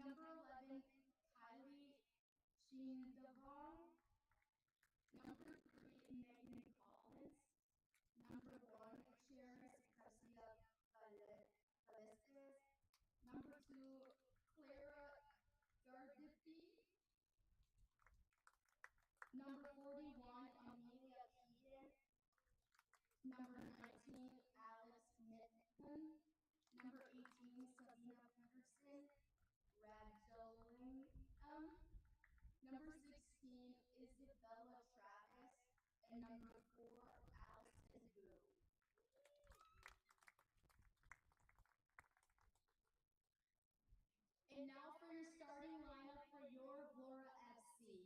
Number 11, Kylie Shindavong. Number 3, Megan Collins. Number 1, Cheris Garcia Balestes. Number 2, Clara Gardipi. Number 41, Amelia Keaton. Number 19, Alex Mitton. Number 18, Sabina Peterson. Ragdoling. Number 16, Isabella Travis. And number 4, Allison Gu. And now for your starting lineup for your Vlora FC.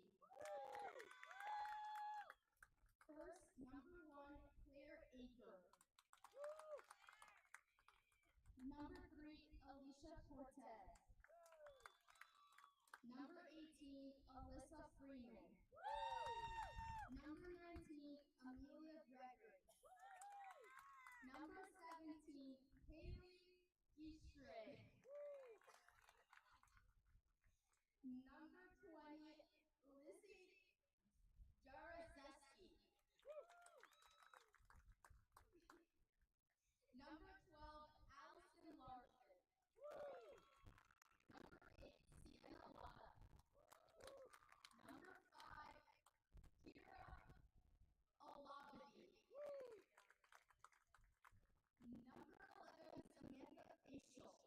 First, number 1, Claire Aker. Number 3, Alicia Cortez. Number 18, Alyssa Freeman. Number 19, Amelia Gregory. Number 17, Haley Gistray. Number 20, Lizzie Jarazeski. Number 12, Allison Larson. Number 8, Sienna Lada. Number 5, Kira Olabadi. Number 11, Samantha Facial.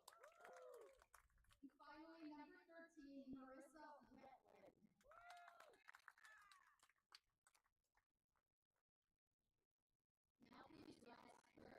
And finally, number 13, Marissa Wetland. Now please rise for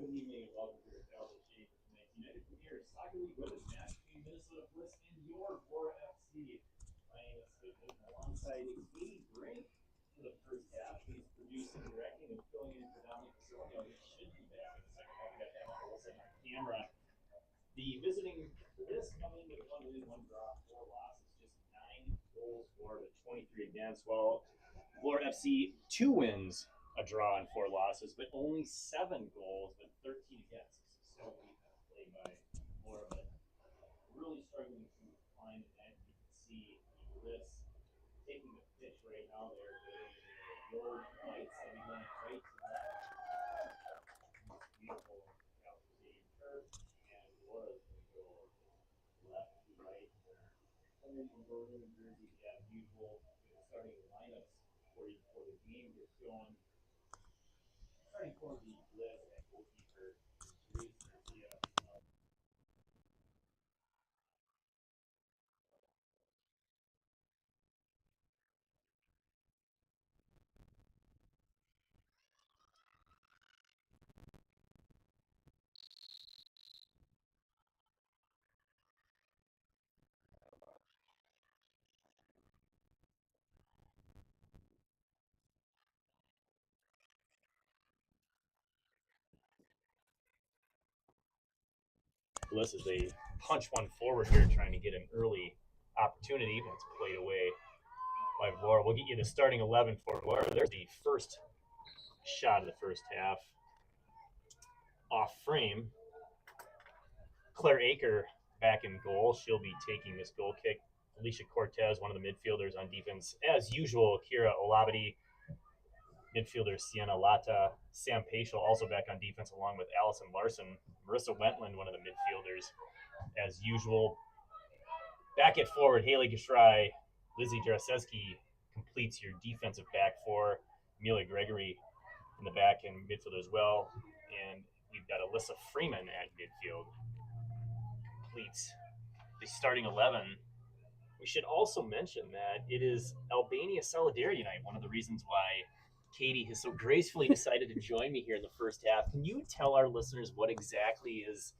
Good evening and welcome to the LG United Premier Soccer League Women's Match between Minnesota Bliss and your Vlora FC. My name is Steve Newton alongside Katie Brink for the first half. He's producing, directing, and filling in for Dominic Casilio. He should be back in the second half. We got Emma Olsen on camera. The visiting Bliss coming in with 1 win, 1 draw, 4 losses, just 9 goals for the 23 against. While Vlora FC 2 wins, a draw and 4 losses, but only 7 goals, but 13 against. So weak play by Vlora, but really struggling to find an end. You can see the Bliss taking the pitch right now. They're the old lights that we went right to that. Beautiful Macalester Stadium turf, and Vlora's going to go left to right there. And then in Berlin, New Jersey, yeah, beautiful starting lineups for the game gets going. Starting for the Bliss at goalkeeper, Bliss as they punch one forward here, trying to get an early opportunity. It's played away by Vlora. We'll get you the starting 11 for Vlora. There's the first shot of the first half. Off frame. Claire Aker back in goal. She'll be taking this goal kick. Alicia Cortez, one of the midfielders on defense. As usual, Kira Olabadi, midfielder Sienna Lata, Sam Paschal also back on defense along with Allison Larson. Marissa Wentland, one of the midfielders, as usual. Back at forward, Haley Gashrai, Lizzie Draseski completes your defensive back four. Amelia Gregory in the back and midfield as well. And we've got Alyssa Freeman at midfield. Completes the starting 11. We should also mention that it is Albania Solidarity Night, one of the reasons why Katie has so gracefully decided to join me here in the first half. Can you tell our listeners what exactly is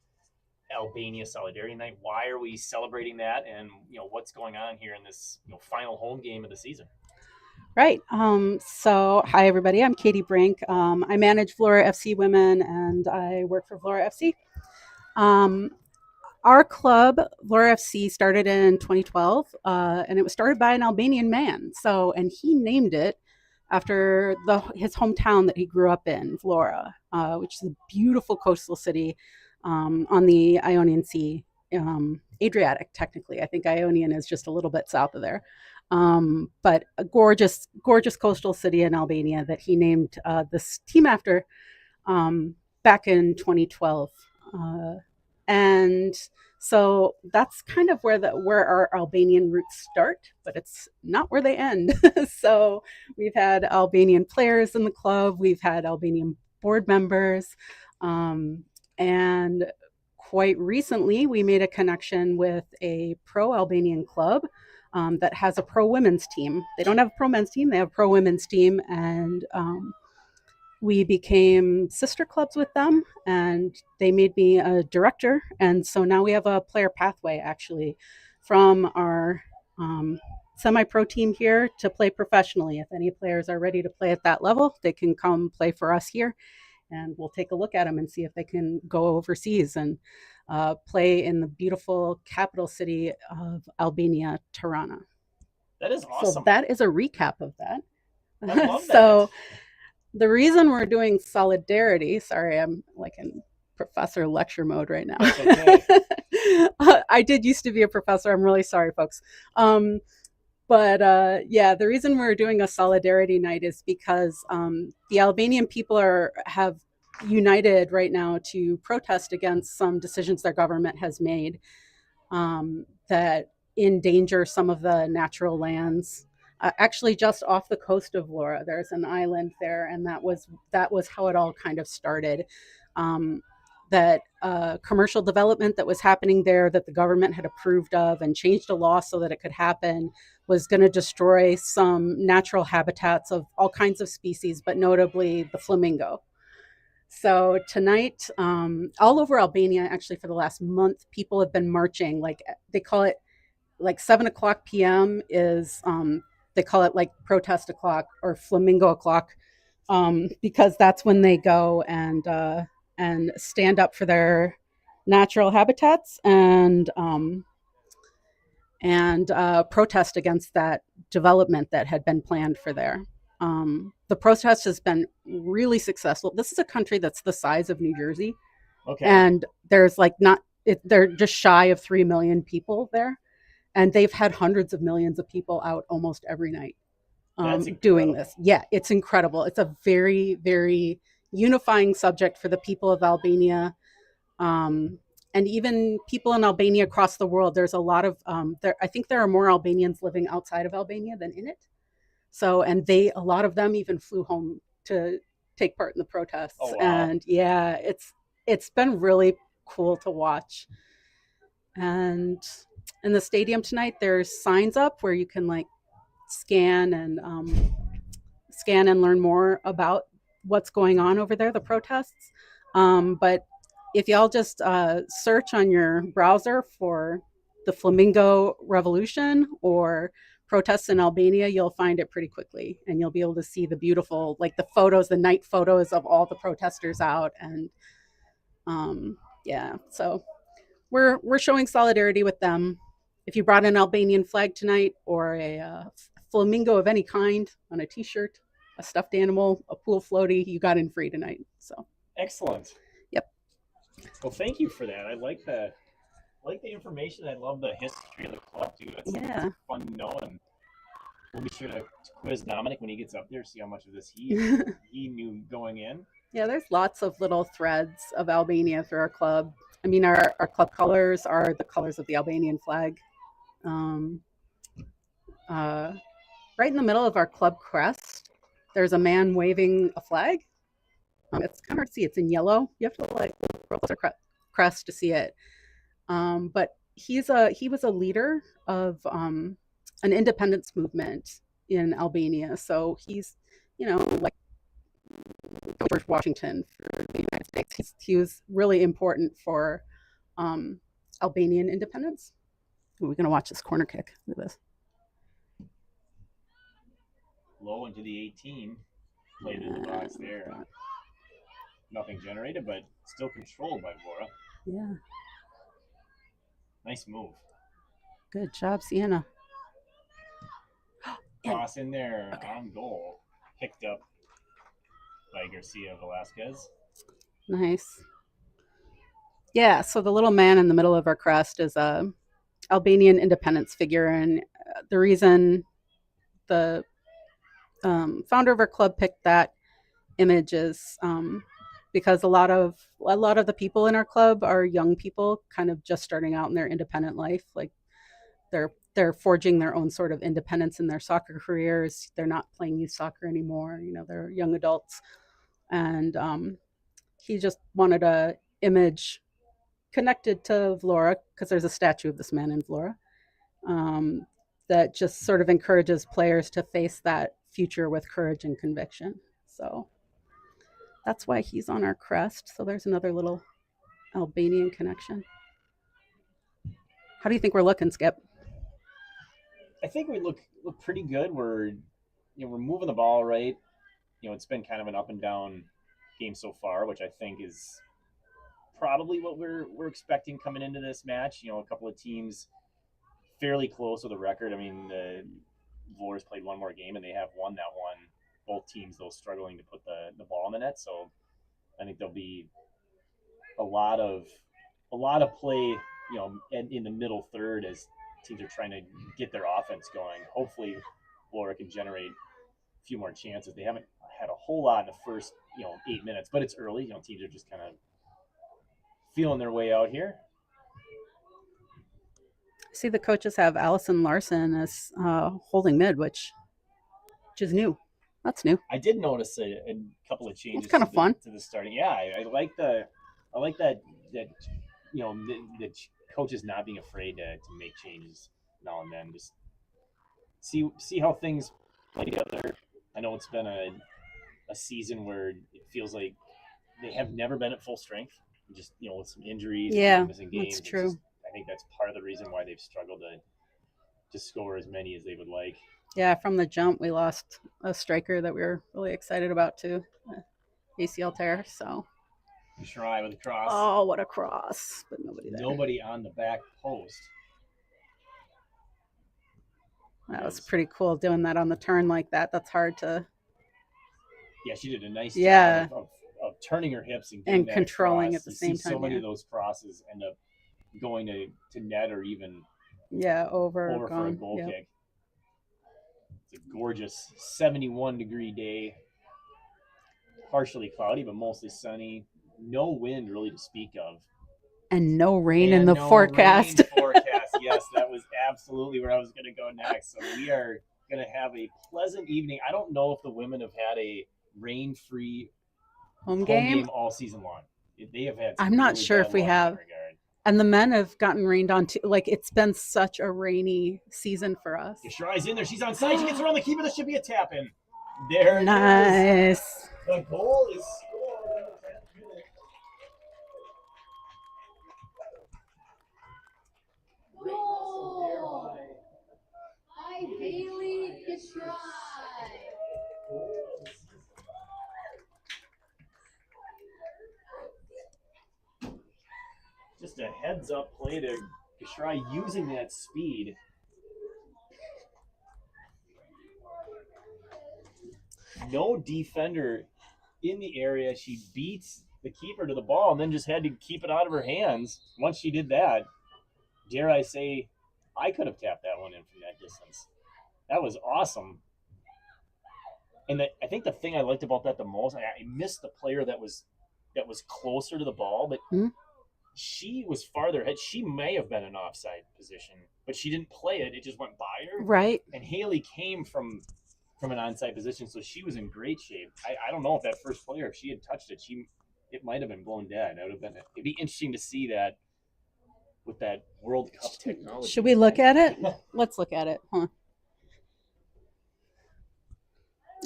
Albania Solidarity Night? Why are we celebrating that? And what's going on here in this final home game of the season? Right. So, hi, everybody. I'm Katie Brink. I manage Vlora FC Women, and I work for Vlora FC. Our club, Vlora FC, started in 2012, and it was started by an Albanian man. And he named it after his hometown that he grew up in, Vlora, which is a beautiful coastal city on the Ionian Sea, Adriatic, technically. I think Ionian is just a little bit south of there. But a gorgeous coastal city in Albania that he named this team after back in 2012. And so that's kind of where our Albanian roots start, but it's not where they end. So we've had Albanian players in the club, we've had Albanian board members, and quite recently we made a connection with a pro-Albanian club that has a pro-women's team. They don't have a pro-men's team, they have a pro-women's team, and we became sister clubs with them, and they made me a director. And so now we have a player pathway, actually, from our semi-pro team here to play professionally. If any players are ready to play at that level, they can come play for us here, and we'll take a look at them and see if they can go overseas and play in the beautiful capital city of Albania, Tirana. That is awesome. So that is a recap of that. I love that. The reason we're doing solidarity, sorry, I'm like in professor lecture mode right now. That's okay. I did used to be a professor. I'm really sorry, folks. But the reason we're doing a solidarity night is because the Albanian people have united right now to protest against some decisions their government has made that endanger some of the natural lands. Actually, just off the coast of Vlora, there's an island there, and that was how it all kind of started. That commercial development that was happening there, that the government had approved of and changed a law so that it could happen, was going to destroy some natural habitats of all kinds of species, but notably the flamingo. So tonight, all over Albania, actually for the last month, people have been marching. Like they call it, like 7:00 p.m. is. They call it like protest o'clock or flamingo o'clock, because that's when they go and stand up for their natural habitats and protest against that development that had been planned for there. The protest has been really successful. This is a country that's the size of New Jersey, Okay. and there's they're just shy of 3 million people there. And they've had hundreds of millions of people out almost every night doing this. Yeah, it's incredible. It's a very, very unifying subject for the people of Albania. And even people in Albania across the world. There's a lot of, I think there are more Albanians living outside of Albania than in it. So, and a lot of them even flew home to take part in the protests. Oh, wow. And yeah, it's been really cool to watch. And in the stadium tonight, there's signs up where you can like scan and learn more about what's going on over there, the protests. But if y'all just search on your browser for the Flamingo Revolution or protests in Albania, you'll find it pretty quickly, and you'll be able to see the beautiful, like the photos, the night photos of all the protesters out. And so we're showing solidarity with them. If you brought an Albanian flag tonight or a flamingo of any kind on a T-shirt, a stuffed animal, a pool floaty, you got in free tonight. So excellent. Yep. Well, thank you for that. I like the information. I love the history of the club too. It's fun to know, and we'll be sure to quiz Dominic when he gets up there, see how much of this he knew going in. Yeah, there's lots of little threads of Albania through our club. I mean, our club colors are the colors of the Albanian flag. Right in the middle of our club crest, there's a man waving a flag. It's kind of hard to see. It's in yellow. You have to like roll closer crest to see it. But he was a leader of an independence movement in Albania. So he's, like George Washington for the United States. He was really important for Albanian independence. Ooh, we're going to watch this corner kick. Look at this. Low into the 18. Played in the box there. Nothing generated, but still controlled by Vlora. Yeah. Nice move. Good job, Sienna. Cross in there on goal. Picked up by Garcia Velasquez. Nice. Yeah, so the little man in the middle of our crest is a Albanian independence figure, and the reason the founder of our club picked that image is because a lot of the people in our club are young people, kind of just starting out in their independent life. Like they're forging their own sort of independence in their soccer careers. They're not playing youth soccer anymore. They're young adults, and he just wanted a image connected to Vlora because there's a statue of this man in Vlora that just sort of encourages players to face that future with courage and conviction. So that's why he's on our crest. So there's another little Albanian connection. How do you think we're looking, Skip? I think we look pretty good. We're moving the ball right. It's been kind of an up and down game so far, which I think is probably what we're expecting coming into this match. A couple of teams fairly close with a record. I mean, the Vlora's played one more game and they have won that one. Both teams, though, struggling to put the ball in the net. So I think there'll be a lot of play, in the middle third as teams are trying to get their offense going. Hopefully, Vlora can generate a few more chances. They haven't had a whole lot in the first 8 minutes, but it's early. Teams are just kind of feeling their way out here. See, the coaches have Allison Larson as holding mid, which is new. That's new. I did notice a couple of changes. It's kind of fun to the starting. Yeah, I like that the coaches not being afraid to make changes now and then. Just see how things play together. I know it's been a season where it feels like they have never been at full strength. Just with some injuries, yeah, missing games. That's true. I think that's part of the reason why they've struggled to score as many as they would like. Yeah, from the jump, we lost a striker that we were really excited about too, ACL tear. So. Shry with a cross. Oh, what a cross! But nobody there. Nobody on the back post. That was pretty cool doing that on the turn like that. That's hard to. Yeah, she did a nice job of turning her hips and controlling at the same time. So many of those crosses end up going to net or even over for a goal kick. It's a gorgeous 71-degree day. Partially cloudy, but mostly sunny. No wind really to speak of. And no rain in the forecast. Yes, that was absolutely where I was going to go next. So we are going to have a pleasant evening. I don't know if the women have had a rain-free home game all season long. They have had. I'm not sure if we have. And the men have gotten rained on too. Like, it's been such a rainy season for us. Shry's in there. She's on side. She gets around the keeper. This should be a tap in. There. Nice. The goal is scored. Goal by Haley Gishry. just a heads up play to try using that speed. No defender in the area. She beats the keeper to the ball and then just had to keep it out of her hands. Once she did that, dare I say, I could have tapped that one in from that distance. That was awesome. And I think the thing I liked about that the most, I missed the player that was closer to the ball, but she was farther ahead. She may have been an offside position, but she didn't play it. It just went by her. Right. And Haley came from an onside position, so she was in great shape. I don't know if that first player, if she had touched it, it might have been blown dead. It'd be interesting to see that with that World Cup technology. Should we look at it? Let's look at it, huh?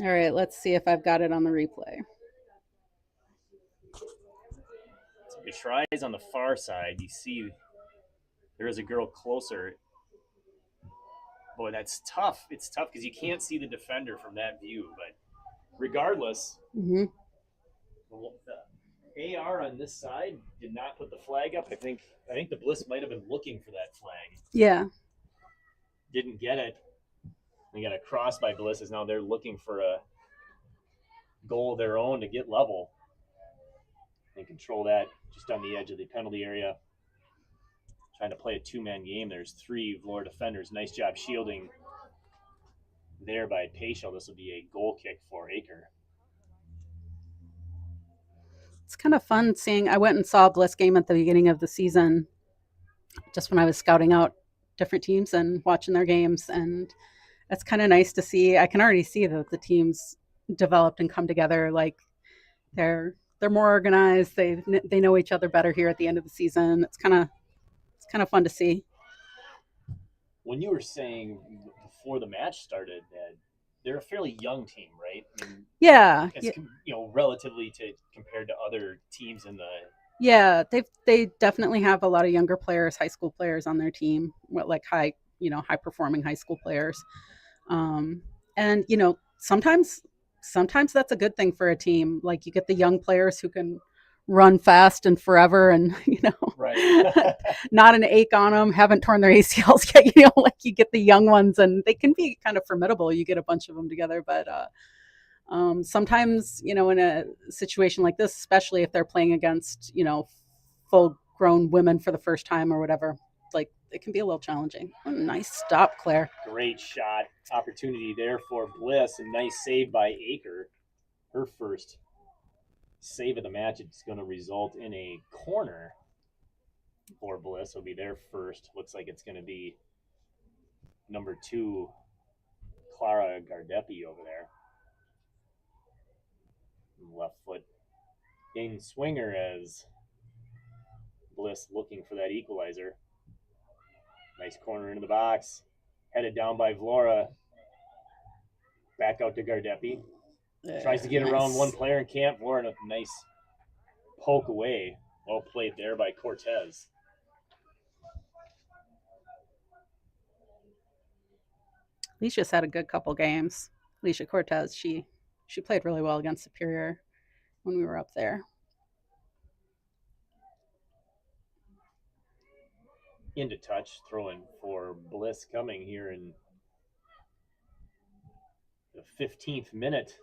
All right, let's see if I've got it on the replay. So if tries on the far side, you see there is a girl closer. Boy, that's tough. It's tough because you can't see the defender from that view. But regardless, the AR on this side did not put the flag up. I think the Bliss might have been looking for that flag. Yeah. Didn't get it. They got a cross by Bliss. Is now they're looking for a goal of their own to get level. They control that just on the edge of the penalty area. Trying to play a two-man game. There's 3 Vlora defenders. Nice job shielding there by Paschal. This will be a goal kick for Aker. It's kind of fun seeing. I went and saw a Bliss game at the beginning of the season, just when I was scouting out different teams and watching their games, and it's kind of nice to see. I can already see that the teams developed and come together. Like they're more organized. They know each other better here at the end of the season. It's kind of fun to see. When you were saying before the match started that they're a fairly young team, right? I mean, yeah. Relatively compared to other teams in the. Yeah, they definitely have a lot of younger players, high school players on their team, like high performing high school players, and sometimes that's a good thing for a team. Like you get the young players who can run fast and forever, and right. Not an ache on them, haven't torn their ACLs yet. Like you get the young ones, and they can be kind of formidable. You get a bunch of them together, but sometimes in a situation like this, especially if they're playing against full grown women for the first time or whatever, like it can be a little challenging. Oh, nice stop, Claire. Great shot opportunity there for Bliss, and nice save by Aker. Her first save of the match. It's going to result in a corner for Bliss. It'll be their first. Looks like it's going to be number 2, Clara Gardepi over there. Left foot in swinger as Bliss looking for that equalizer. Nice corner into the box. Headed down by Vlora. Back out to Gardepi. Tries to get around one player in camp. Vlora, a nice poke away. Well played there by Cortez. Alicia's had a good couple games. Alicia Cortez, she played really well against Superior when we were up there. Into touch, throwing for Bliss coming here in the 15th minute.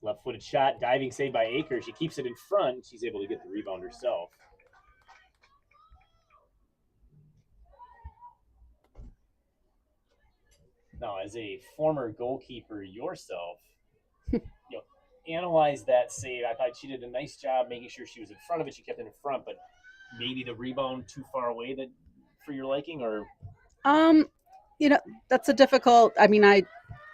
Left-footed shot, diving save by Aker. She keeps it in front. She's able to get the rebound herself. Now, as a former goalkeeper yourself, analyze that save. I thought she did a nice job making sure she was in front of it. She kept it in front, but maybe the rebound too far away for your liking, or that's a difficult.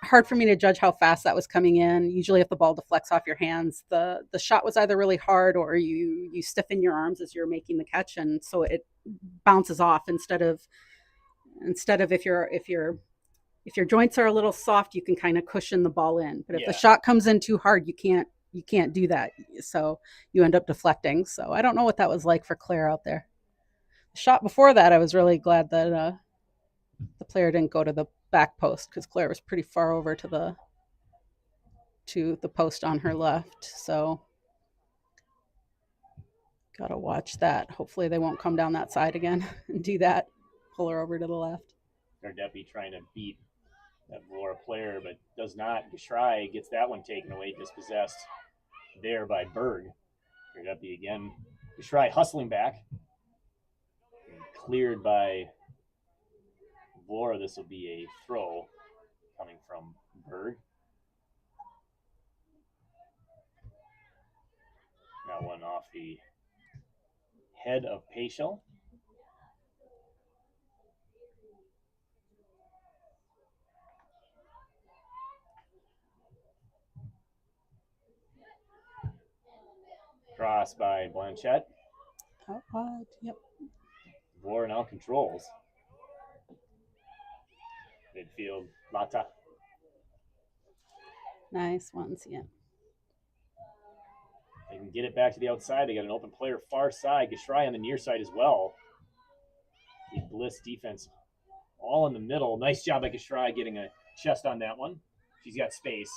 Hard for me to judge how fast that was coming in. Usually, if the ball deflects off your hands, the shot was either really hard or you stiffen your arms as you're making the catch, and so it bounces off instead of if your joints are a little soft, you can kind of cushion the ball in. But if the shot comes in too hard, you can't do that. So you end up deflecting. So I don't know what that was like for Claire out there. The shot before that, I was really glad that the player didn't go to the back post, because Claire was pretty far over to the post on her left. So Gotta watch that. Hopefully they won't come down that side again and do that. Pull her over to the left. Gardepi trying to beat that Vlora player, but does not. Gashrai gets that one taken away, dispossessed there by Berg. Gardepi again. Gashrai hustling back. Cleared by Vlora. This will be a throw coming from Berg. That one off the head of Paschal. Cross by Blanchette. Out wide. Yep. Vlora now controls. Midfield, Lata. Nice ones, yeah. They can get it back to the outside. They got an open player far side. Gashrai on the near side as well. The Bliss defense all in the middle. Nice job by Gashrai getting a chest on that one. She's got space.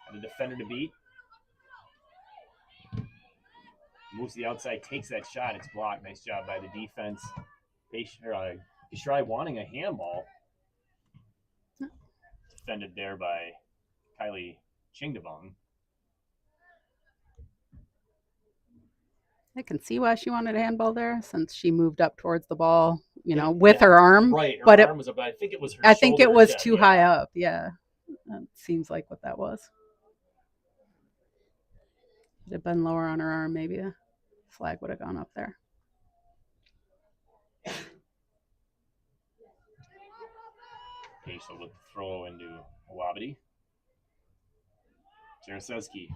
And a defender to beat. Moves to the outside, takes that shot. It's blocked. Nice job by the defense. Gashrai wanting a handball. Defended there by Kylie Chingdabong. I can see why she wanted a handball there, since she moved up towards the ball, with her arm. Right, her but arm was up. I think it was her I think it shoulder was check, too high up. Yeah, that seems like what that was. If it had been lower on her arm, maybe a flag would have gone up there. Paschal with the throw into Wabadi. Jaroszewski.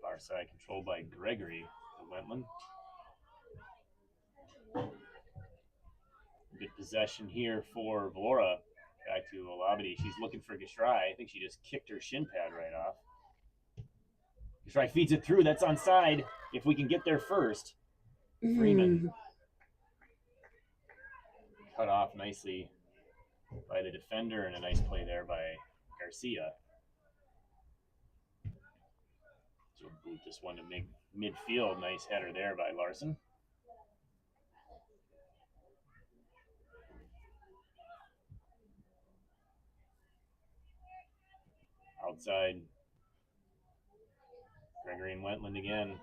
Far side controlled by Gregory Wentland. Good possession here for Vlora. Back to Olabidi. She's looking for Gashrai. I think she just kicked her shin pad right off. Gashrai feeds it through. That's onside. If we can get there first. Freeman. Cut off nicely by the defender, and a nice play there by Garcia. So boot this one to midfield. Nice header there by Larson. Outside. Gregory and Wentland again.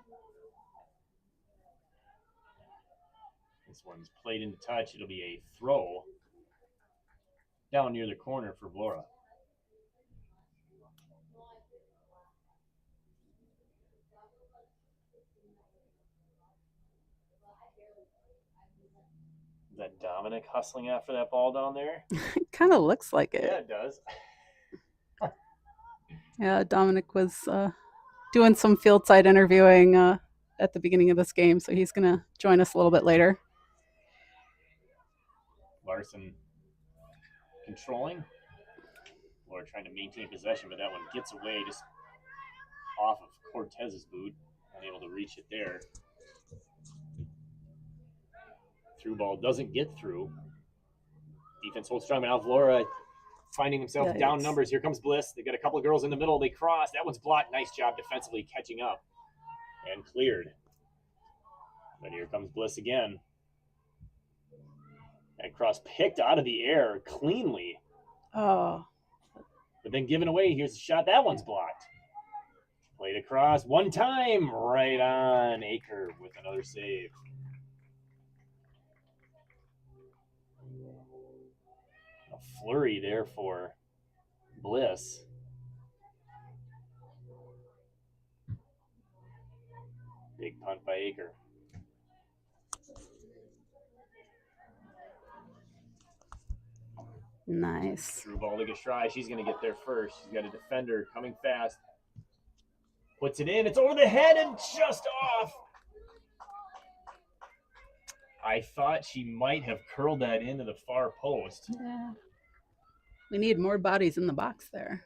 This one's played into touch. It'll be a throw down near the corner for Vlora. Is that Dominic hustling after that ball down there? It kind of looks like it. Yeah, it does. Yeah, Dominic was doing some field side interviewing at the beginning of this game, so he's going to join us a little bit later. Larson controlling. Or trying to maintain possession, but that one gets away just off of Cortez's boot. Unable to reach it there. Through ball doesn't get through. Defense holds strong, but now Vlora finding himself down numbers. Here comes Bliss. They got a couple of girls in the middle. They cross. That one's blocked. Nice job defensively catching up. And cleared. But here comes Bliss again. That cross picked out of the air cleanly. Oh. But then given away. Here's the shot. That one's blocked. Played across. One time. Right on. Aker with another save. A flurry there for Bliss. Big punt by Aker. Nice. Through ball to Gashrai. She's going to get there first. She's got a defender coming fast. Puts it in. It's over the head and just off. I thought she might have curled that into the far post. Yeah. We need more bodies in the box there.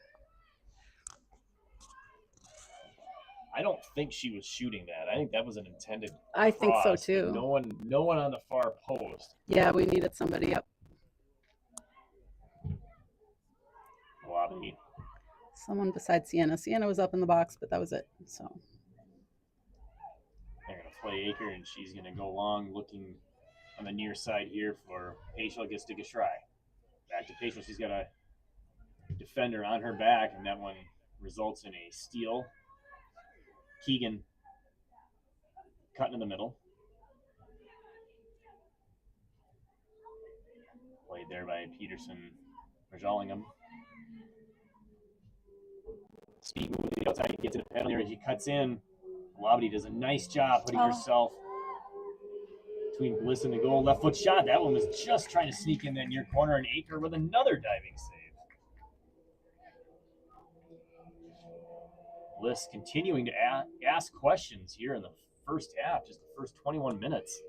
I don't think she was shooting that. I think that was an intended I think so cross, too. No one on the far post. Yeah, we needed somebody up. play. Someone besides Sienna. Sienna was up in the box, but that was it. So they're going to play Aker, and she's going to go long looking on the near side here for Paschal. Gets to Gashrai. Back to Paschal. She's got a defender on her back, and that one results in a steal. Keegan cutting in the middle. Played there by Peterson, Rajalingham. Speed move to the outside, he gets to the penalty area, he cuts in. Labadie does a nice job putting herself between Bliss and the goal. Left foot shot. That one was just trying to sneak in that near corner, and Aker with another diving save. Bliss continuing to ask questions here in the first half, just the first 21 minutes.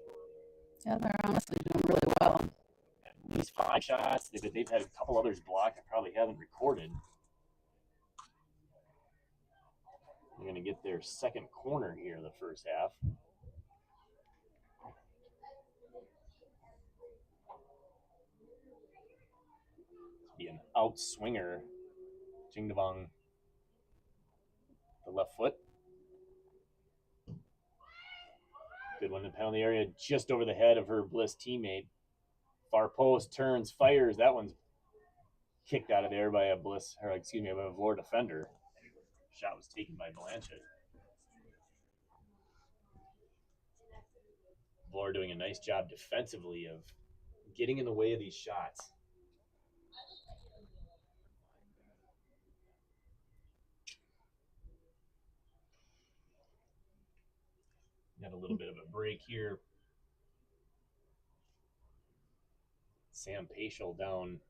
yeah, they're honestly doing really well. At least 5 shots. They've had a couple others blocked I probably haven't recorded. They're going to get their second corner here in the first half. Be an out swinger. Jingdabong, the left foot. Good one in the penalty area, just over the head of her Bliss teammate. Far post, turns, fires. That one's kicked out of there by a Bliss, or excuse me, by a Vlora defender. Shot was taken by Blanchett. Vlora doing a nice job defensively of getting in the way of these shots. Got a little bit of a break here. Sam Paschal down.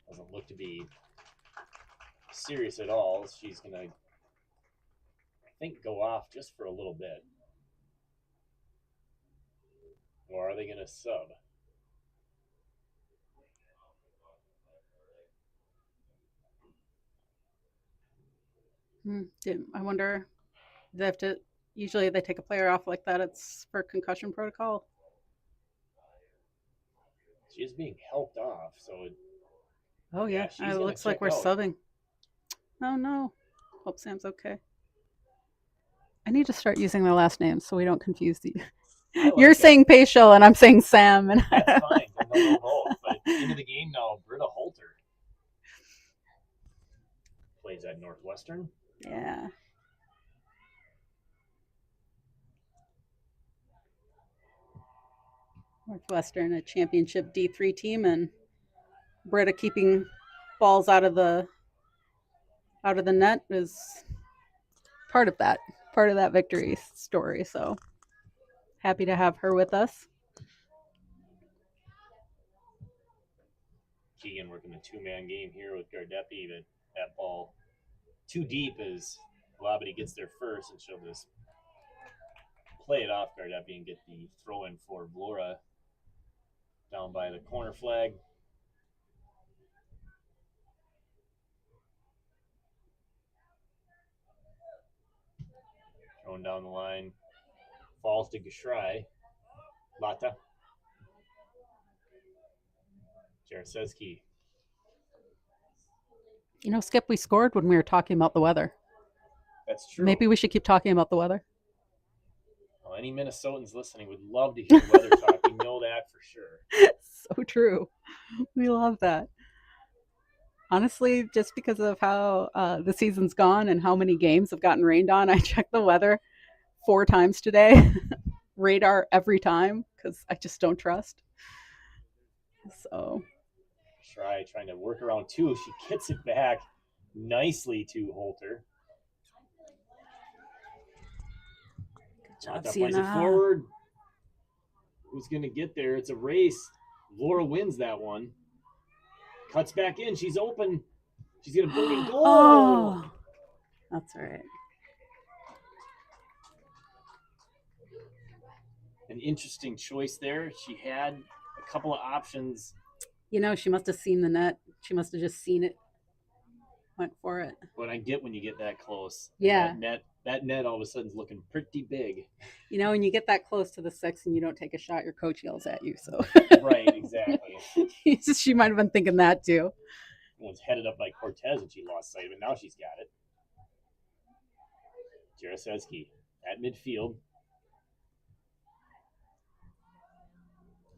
Doesn't look to be serious at all. She's going to, I think, go off just for a little bit. Or are they going to sub? I wonder, they have to, usually they take a player off like that, it's for concussion protocol. She is being helped off, so Oh yeah, it looks like we're subbing. Oh no. Hope Sam's okay. I need to start using their last names so we don't confuse the. You're saying Paschal and I'm saying Sam. And that's fine. They'll both. But into the game now, Britta Holter plays at Northwestern. Yeah. Northwestern, a championship D3 team, and Britta keeping balls out of the net is part of that victory story. So happy to have her with us. Keegan working the 2-man game here with Gardepi, but that ball too deep as Labadie gets there first, and she'll just play it off Gardepi and get the throw in for Vlora down by the corner flag. Thrown down the line, falls to Gashrai. Lata. Jaraseski. You know, Skip, we scored when we were talking about the weather. That's true. Maybe we should keep talking about the weather. Well, any Minnesotans listening would love to hear weather talk. We know that for sure. So true. We love that. Honestly, just because of how the season's gone and how many games have gotten rained on, I checked the weather 4 times today. Radar every time because I just don't trust. So trying to work around 2. She gets it back nicely to Holter. Good job, plays it forward. Who's going to get there? It's a race. Vlora wins that one. Cuts back in. She's open. She's going to bring a goal. Oh, that's all right. An interesting choice there. She had a couple of options. You know, she must have seen the net. She must have just seen it. Went for it. But I get when you get that close. Yeah. That net that net all of a sudden is looking pretty big. You know, when you get that close to the 6 and you don't take a shot, your coach yells at you. So Right, exactly. she might have been thinking that too. One's headed up by Cortez, and she lost sight of it. Now she's got it. Jaroszewski at midfield.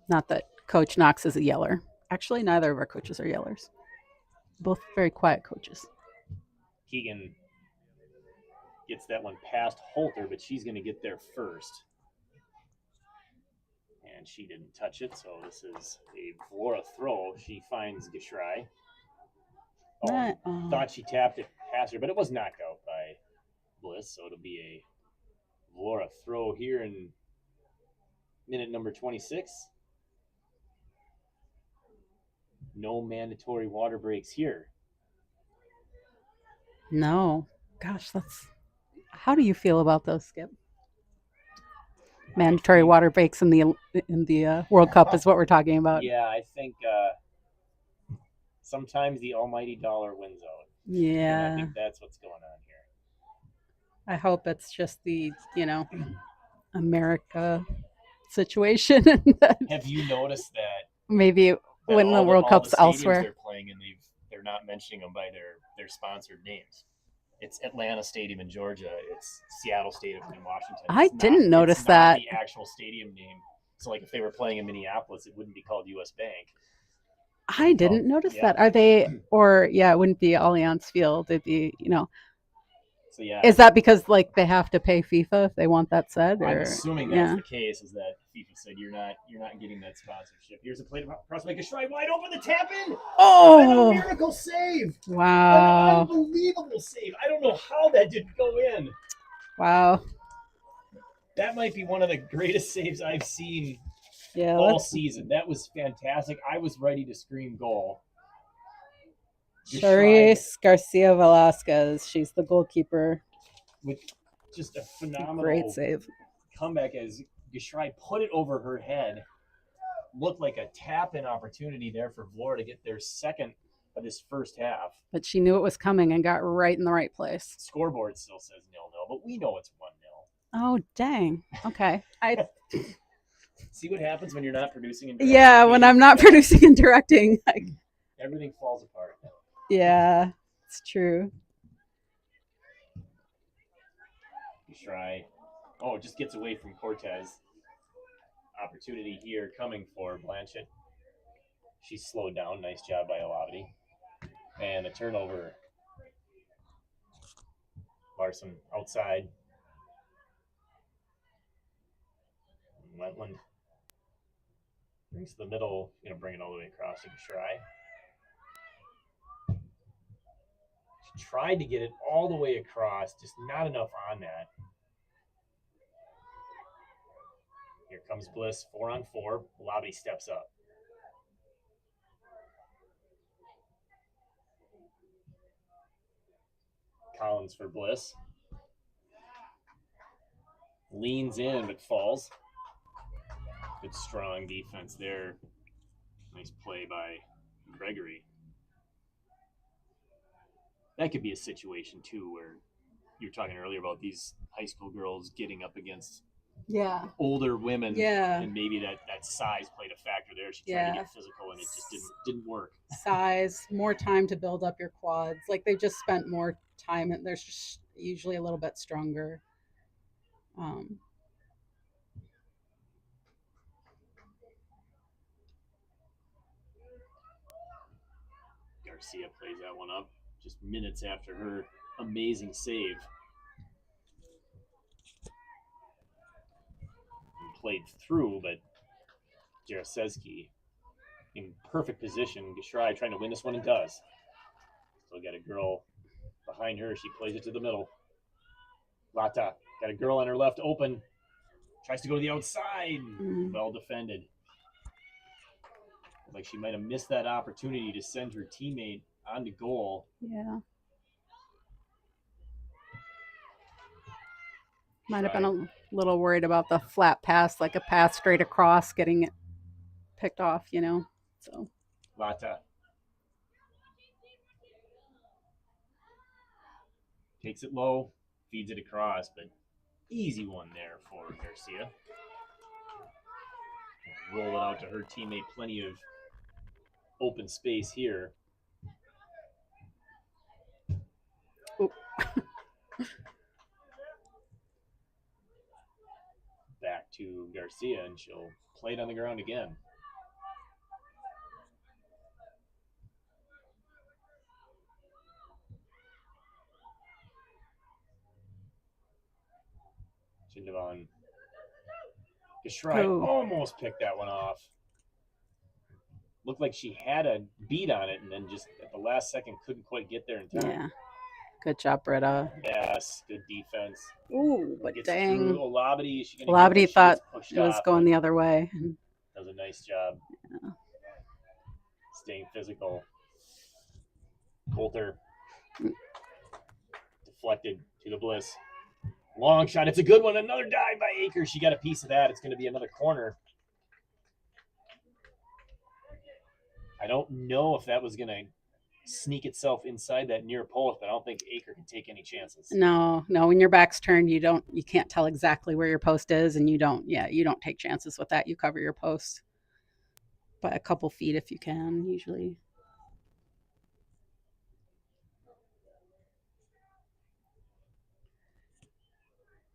Not that Coach Knox is a yeller. Actually, neither of our coaches are yellers. Both very quiet coaches. Keegan gets that one past Holter, but she's going to get there first. And she didn't touch it, so this is a Vlora throw. She finds Gishrai. Thought she tapped it past her, but it was knocked out by Bliss, so it'll be a Vlora throw here in minute number 26. No mandatory water breaks here. No. Gosh, that's... How do you feel about those, Skip? Mandatory water breaks in the World Cup is what we're talking about. Yeah, I think sometimes the almighty dollar wins out. Yeah. And I think that's what's going on here. I hope it's just the, America situation. Have you noticed that maybe when the World Cup's elsewhere, they're playing and they're not mentioning them by their sponsored names? It's Atlanta Stadium in Georgia. It's Seattle Stadium in Washington. I didn't notice that. The actual stadium name. So, like, if they were playing in Minneapolis, it wouldn't be called U.S. Bank. I didn't notice that. Are they, or it wouldn't be Allianz Field. It'd be, So yeah, is that because like they have to pay FIFA if they want that said? Or, I'm assuming that's the case. Is that FIFA said you're not getting that sponsorship. Here's a play across, make a stride wide open, the tap in. Oh, and a miracle save! Wow, an unbelievable save. I don't know how that didn't go in. Wow, that might be one of the greatest saves I've seen Yeah, all season. That was fantastic. I was ready to scream goal. Charisse Garcia Velasquez. She's the goalkeeper. With just a phenomenal great save comeback as Gishrai put it over her head. Looked like a tap-in opportunity there for Vlora to get their second of this first half. But she knew it was coming and got right in the right place. Scoreboard still says 0-0, but we know it's 1-0. Oh, dang. Okay. See what happens when you're not producing and directing? Yeah, when I'm not producing and directing. Everything falls apart. Yeah, it's true. Gishrai. Oh, it just gets away from Cortez. Opportunity here coming for Blanchett. She's slowed down. Nice job by Olavide. And a turnover. Larson outside. Wentland brings to the middle. Going to bring it all the way across to Gishrai. She tried to get it all the way across, just not enough on that. Here comes Bliss, 4-on-4. Olavide steps up. Collins for Bliss. Leans in, but falls. Good strong defense there. Nice play by Gregory. That could be a situation, too, where you were talking earlier about these high school girls getting up against older women. Yeah. And maybe that size played a factor there. She tried to get physical, and it just didn't work. Size, more time to build up your quads. Like, they just spent more time, and they're just usually a little bit stronger. Garcia plays that one up just minutes after her amazing save. And played through, but Jaroszewski in perfect position. Gishrai trying to win this one and does. Still got a girl behind her. She plays it to the middle. Lata got a girl on her left open. Tries to go to the outside. Well defended. Like she might have missed that opportunity to send her teammate on to goal. Yeah. Might have been a little worried about the flat pass, like a pass straight across, getting it picked off, So. Lata takes it low, feeds it across, but easy one there for Garcia. Roll it out to her teammate. Plenty of open space here. Back to Garcia, and she'll play it on the ground again. Chindavan. Gashrai almost picked that one off. Looked like she had a beat on it, and then just at the last second couldn't quite get there in time. Yeah. Good job, Britta. Yes, good defense. Ooh, but dang. Olabidi thought it was going the other way. Does a nice job. Yeah. Staying physical. Coulter deflected to the Bliss. Long shot. It's a good one. Another dive by Akers. She got a piece of that. It's going to be another corner. I don't know if that was going to sneak itself inside that near post, but I don't think Aker can take any chances. No. When your back's turned, you can't tell exactly where your post is, and you don't take chances with that. You cover your post by a couple feet if you can, usually.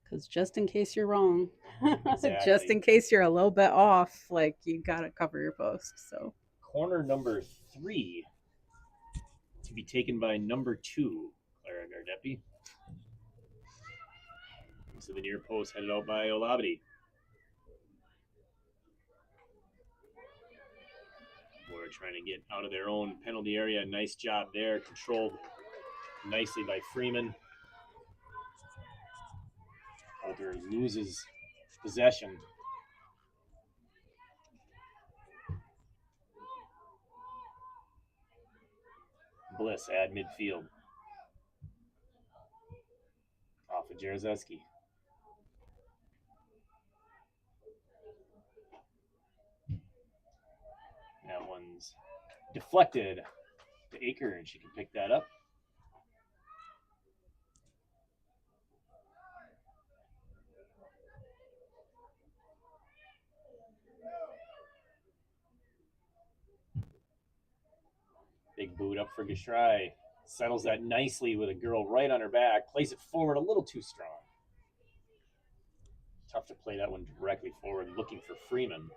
Because just in case you're wrong, exactly. Just in case you're a little bit off, like, you got to cover your post. So corner number 3 to be taken by number 2, Clara Gardepi. So the near post headed out by Olabidi. Vlora trying to get out of their own penalty area. Nice job there. Controlled nicely by Freeman. Coulter loses possession. Bliss at midfield. Off of Jaroszewski. That one's deflected to Aker, and she can pick that up. Big boot up for Gashrai. Settles that nicely with a girl right on her back. Plays it forward a little too strong. Tough to play that one directly forward, looking for Freeman.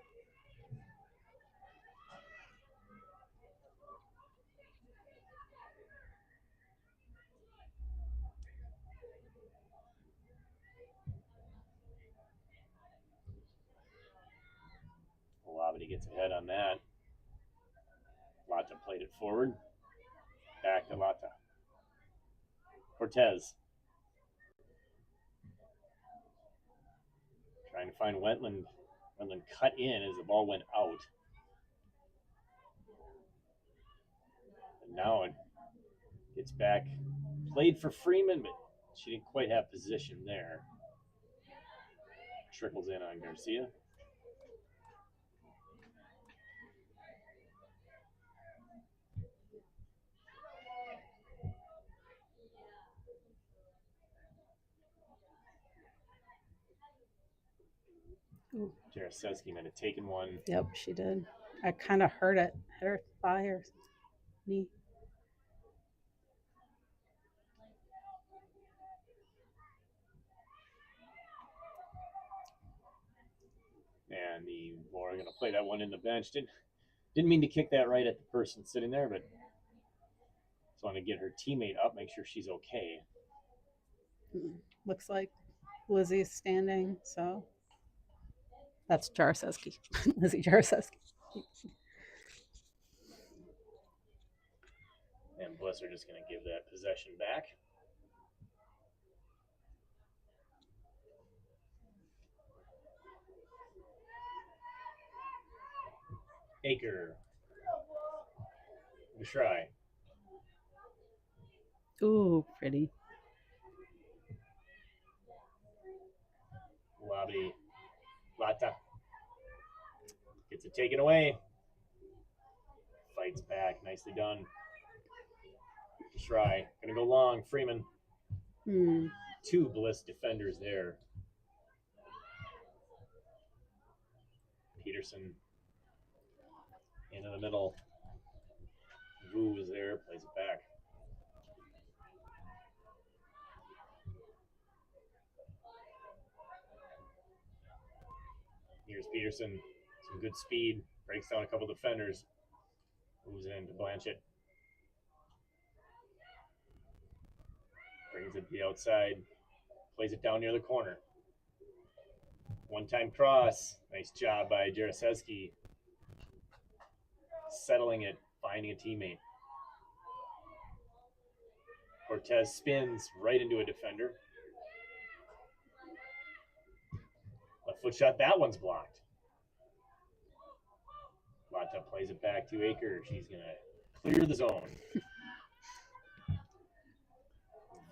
Olabidi gets ahead on that. Lata played it forward. Back to Lata. Cortez. Trying to find Wentland. Wentland cut in as the ball went out. And now it gets back. Played for Freeman, but she didn't quite have position there. Trickles in on Garcia. Jaroszewski might have taken one. Yep, she did. I kind of heard it. Hit her thigh or knee. And the Vlora going to play that one in the bench. Didn't mean to kick that right at the person sitting there, but just want to get her teammate up, make sure she's okay. Looks like Lizzie's standing, so that's Jaroszewski. Lizzie Jaroszewski. And Bliss are just going to give that possession back. Aker. Gashrai. Ooh, pretty. Olabidi. Lata. Gets it taken away. Fights back. Nicely done. Gashrai. Gonna go long. Freeman. 2 Bliss defenders there. Peterson into the middle. Wu is there, plays it back. Here's Peterson, some good speed, breaks down a couple defenders, moves in to Blanchett. Brings it to the outside, plays it down near the corner. One-time cross, nice job by Jaraseski. Settling it, finding a teammate. Cortez spins right into a defender. Left foot shot, that one's blocked. Lata plays it back to Aker. She's going to clear the zone.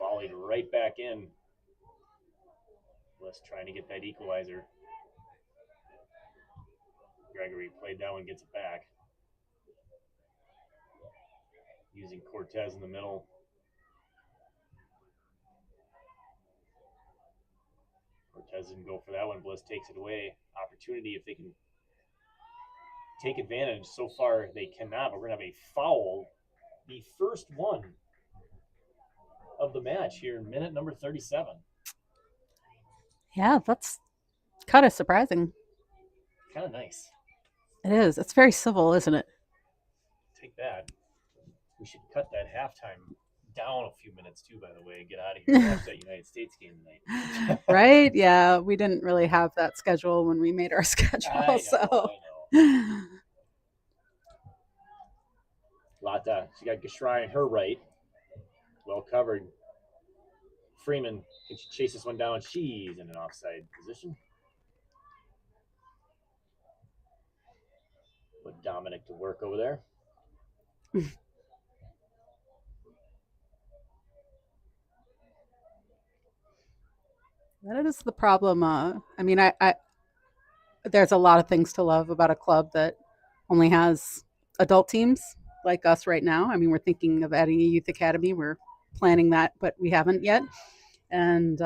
Volleyed right back in. Bliss trying to get that equalizer. Gregory played that one, gets it back. Using Cortez in the middle. Cortez didn't go for that one. Bliss takes it away. Opportunity if they can take advantage. So far they cannot, but we're going to have a foul. The first one of the match here in minute number 37. Yeah, that's kind of surprising. Kind of nice. It is. It's very civil, isn't it? Take that. We should cut that halftime down a few minutes too, by the way, and get out of here and watch that United States game tonight. Right? Yeah, we didn't really have that schedule when we made our schedule. I know. Lata, she got Gashrai on her right. Well covered. Freeman, can she chase this one down? She's in an offside position. Put Dominic to work over there. That is the problem. I mean, I there's a lot of things to love about a club that only has adult teams like us right now. I mean, we're thinking of adding a youth academy. We're planning that, but we haven't yet. And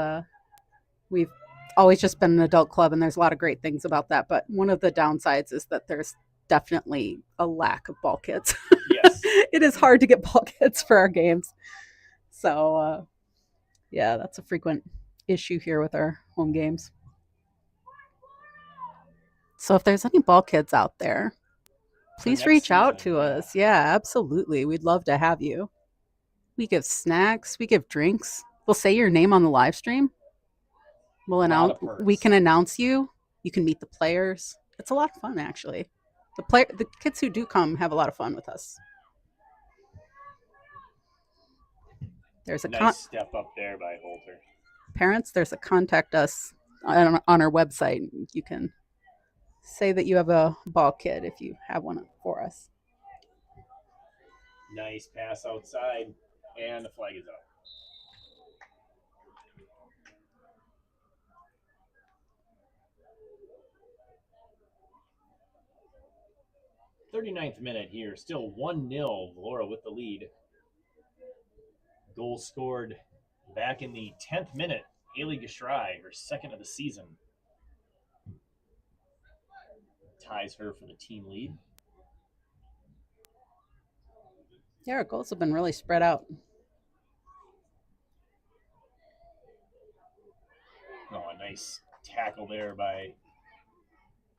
we've always just been an adult club, and there's a lot of great things about that. But one of the downsides is that there's definitely a lack of ball kids. Yes. It is hard to get ball kids for our games. So, yeah, that's a frequent issue here with our home games. So if there's any ball kids out there, please reach out to us. Yeah, absolutely. We'd love to have you. We give snacks, we give drinks. We'll say your name on the live stream. We can announce you. You can meet the players. It's a lot of fun, actually. The kids who do come have a lot of fun with us. There's a nice step up there by Holter. Parents, there's a contact us on our website. You can say that you have a ball kid if you have one for us. Nice pass outside, and the flag is up. .39th minute here, still 1-0, Vlora with the lead. Goal scored back in the 10th minute. Ailey Gashrai, her second of the season, ties her for the team lead. Yeah, our goals have been really spread out. Oh, a nice tackle there by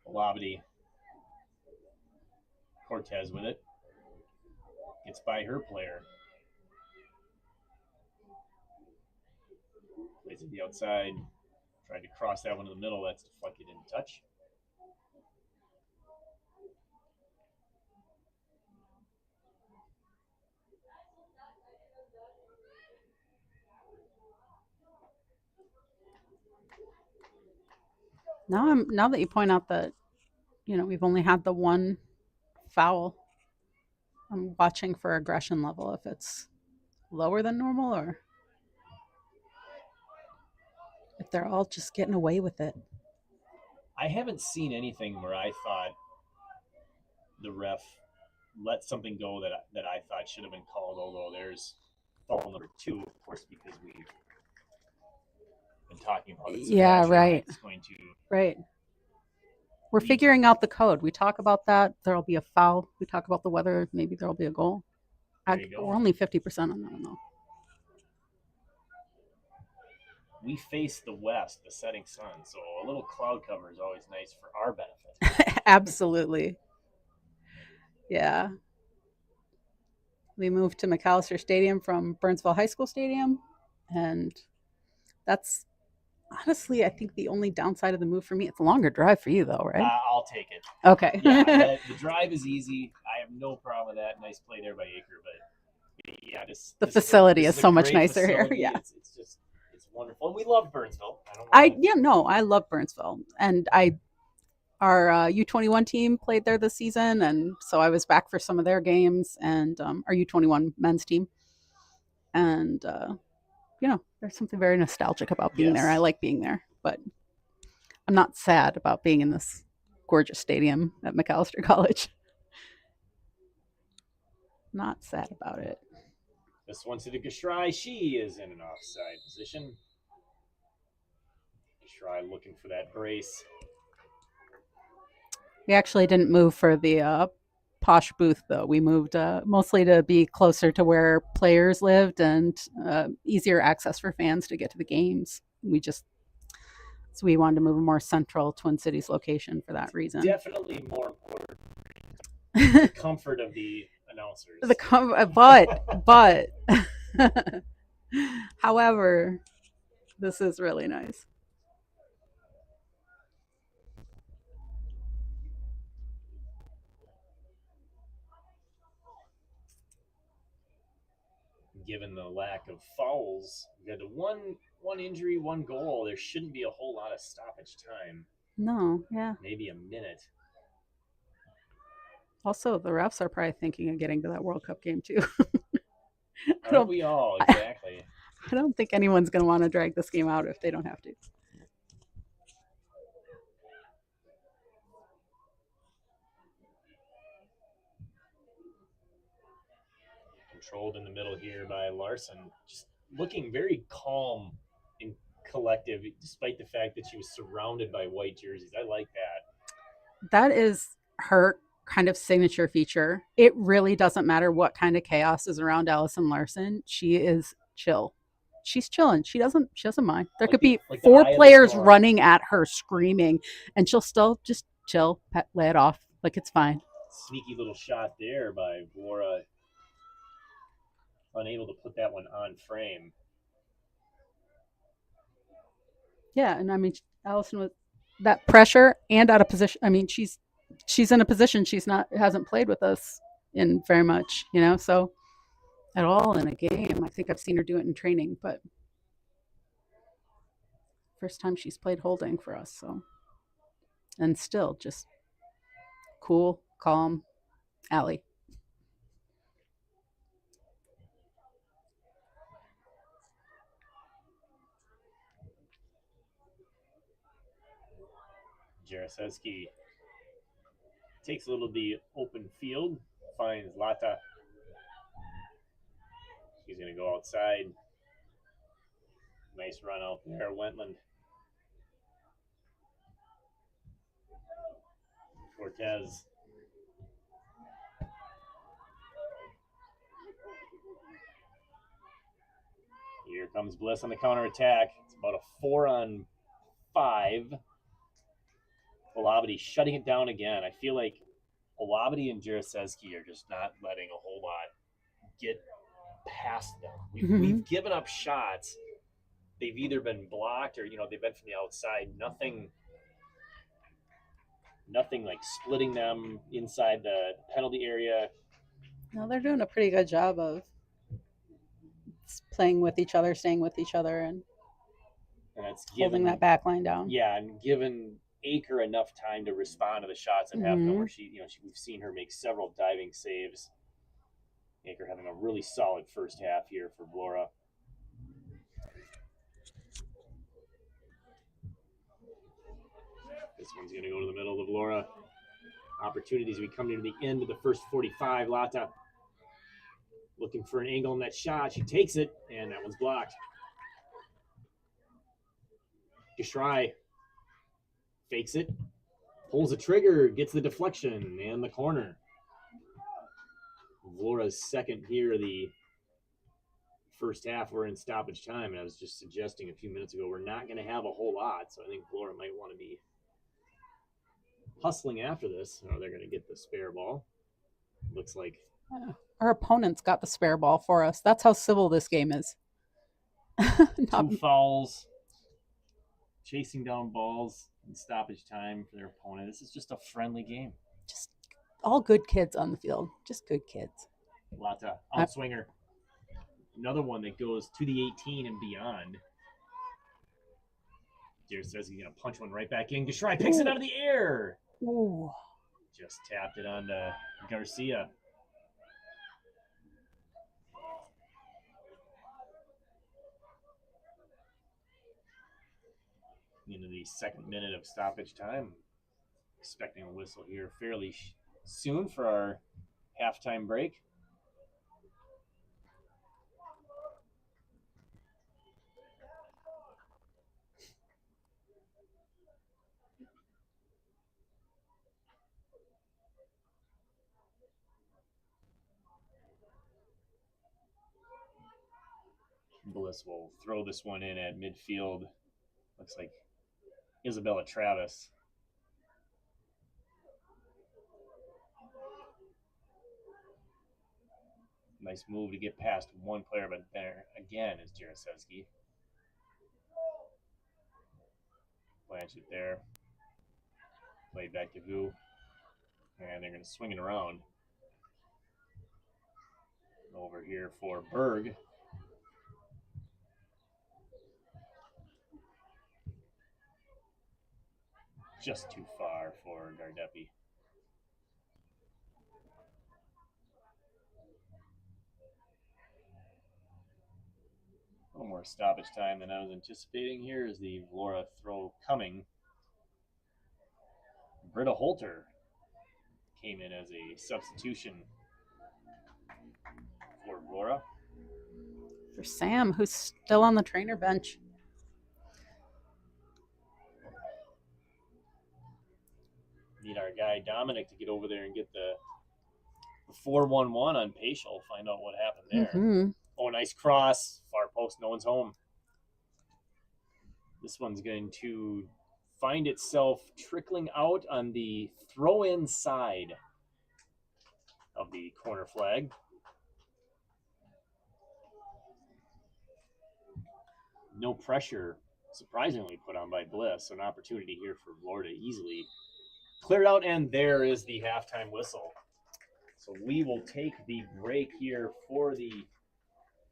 Labadie. Cortez with it. Gets by her player. Plays it the outside. Tried to cross that one to the middle. That's deflected in touch. Now that you point out that, we've only had the one foul, I'm watching for aggression level, if it's lower than normal or if they're all just getting away with it. I haven't seen anything where I thought the ref let something go that I thought should have been called, although there's foul number 2, of course, because we've been talking about it. So Yeah, naturally, right. It's going to Right. We're figuring out the code. We talk about that. There'll be a foul. We talk about the weather. Maybe there'll be a goal. There you go. We're only 50% on that one, though. We face the west, the setting sun, so a little cloud cover is always nice for our benefit. Absolutely. Yeah. We moved to Macalester Stadium from Burnsville High School Stadium, and that's honestly, I think the only downside of the move for me. It's a longer drive for you, though, right? I'll take it. Okay. Yeah, the drive is easy. I have no problem with that. Nice play there by Aker, but yeah, the facility is so much nicer facility. here. Yeah, it's wonderful, and we love Burnsville. I love Burnsville, and our U21 team played there this season, and so I was back for some of their games, and our U21 men's team, and there's something very nostalgic about being there. I like being there, but I'm not sad about being in this gorgeous stadium at Macalester College. Not sad about it. This one's to Gashrai. She is in an offside position. Gashrai looking for that brace. We actually didn't move for the posh booth, though. We moved mostly to be closer to where players lived and easier access for fans to get to the games. So we wanted to move a more central Twin Cities location for that reason. Definitely more important. The comfort of the announcers. But however, this is really nice. Given the lack of fouls, we had one injury, one goal. There shouldn't be a whole lot of stoppage time. No, yeah. Maybe a minute. Also, the refs are probably thinking of getting to that World Cup game too. Aren't we all? Exactly. I don't think anyone's going to want to drag this game out if they don't have to. Controlled in the middle here by Larson. Just looking very calm and collective, despite the fact that she was surrounded by white jerseys. I like that. That is her kind of signature feature. It really doesn't matter what kind of chaos is around Allison Larson. She is chill. She's chilling. She doesn't mind. There could be 4 players running at her screaming, and she'll still just chill, lay it off like it's fine. Sneaky little shot there by Vlora. Unable to put that one on frame. Yeah, and I mean, Allison with that pressure and out of position. I mean, she's in a position hasn't played with us in very much, so at all in a game. I think I've seen her do it in training, but first time she's played holding for us, so. And still just cool, calm, Allie. Jaroszewski takes a little of the open field, finds Lata. She's going to go outside. Nice run out there, Wentland. Cortez. Here comes Bliss on the counterattack. It's about a 4-on-5. Olabity shutting it down again. I feel like Olabity and Jaroszewski are just not letting a whole lot get past them. We've given up shots. They've either been blocked or, they've been from the outside. Nothing like splitting them inside the penalty area. No, they're doing a pretty good job of playing with each other, staying with each other, and it's holding that back line down. Yeah, and given Aker enough time to respond to the shots that have come where we've seen her make several diving saves. Aker having a really solid first half here for Vlora. This one's going to go to the middle of Vlora. Opportunities. We come near the end of the first 45. Lata looking for an angle on that shot. She takes it, and that one's blocked. Gishry fakes it, pulls the trigger, gets the deflection and the corner. Vlora's second here of the first half. We're in stoppage time, and I was just suggesting a few minutes ago we're not going to have a whole lot, so I think Vlora might want to be hustling after this, or they're going to get the spare ball. Looks like our opponents got the spare ball for us. That's how civil this game is. Two fouls, chasing down balls in stoppage time for their opponent. This is just a friendly game. Just all good kids on the field. Just good kids. Lata, outswinger. Another one that goes to the 18 and beyond. Deer says he's going to punch one right back in. Gishry picks it out of the air. Ooh. Just tapped it onto Garcia. Into the second minute of stoppage time. Expecting a whistle here fairly soon for our halftime break. Bliss will throw this one in at midfield. Looks like Isabella Travis. Nice move to get past one player, but there again is Jarosevsky. Blanchett there. Played back to Vu. And they're going to swing it around. Over here for Berg. Just too far for Gardepi. A little more stoppage time than I was anticipating here is the Vlora throw coming. Britta Holter came in as a substitution for Vlora. For Sam, who's still on the trainer bench. Need our guy Dominic to get over there and get the 4-1-1 on Paschal. Find out what happened there. Mm-hmm. Oh, nice cross. Far post, no one's home. This one's going to find itself trickling out on the throw-in side of the corner flag. No pressure, surprisingly, put on by Bliss. An opportunity here for Vlora to easily clear it out, and there is the halftime whistle. So we will take the break here for the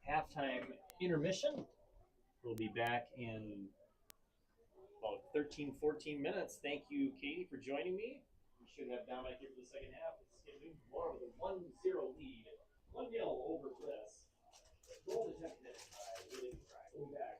halftime intermission. We'll be back in about 13, 14 minutes. Thank you, Katie, for joining me. We should have Dominic here for the second half. It's going to be Vlora with a 1-0 lead. 1-0 over Bliss. Goal detected by William Fry. We'll be back.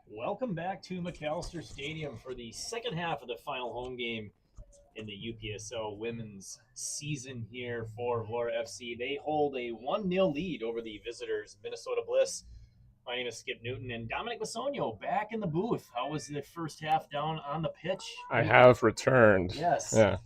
Welcome back to Macalester Stadium for the second half of the final home game in the UPSL women's season here for Vlora FC. They hold a 1-0 lead over the visitors, Minnesota Bliss. My name is Skip Newton and Dominic Masonio back in the booth. How was the first half down on the pitch? I have returned. Yes. Yeah.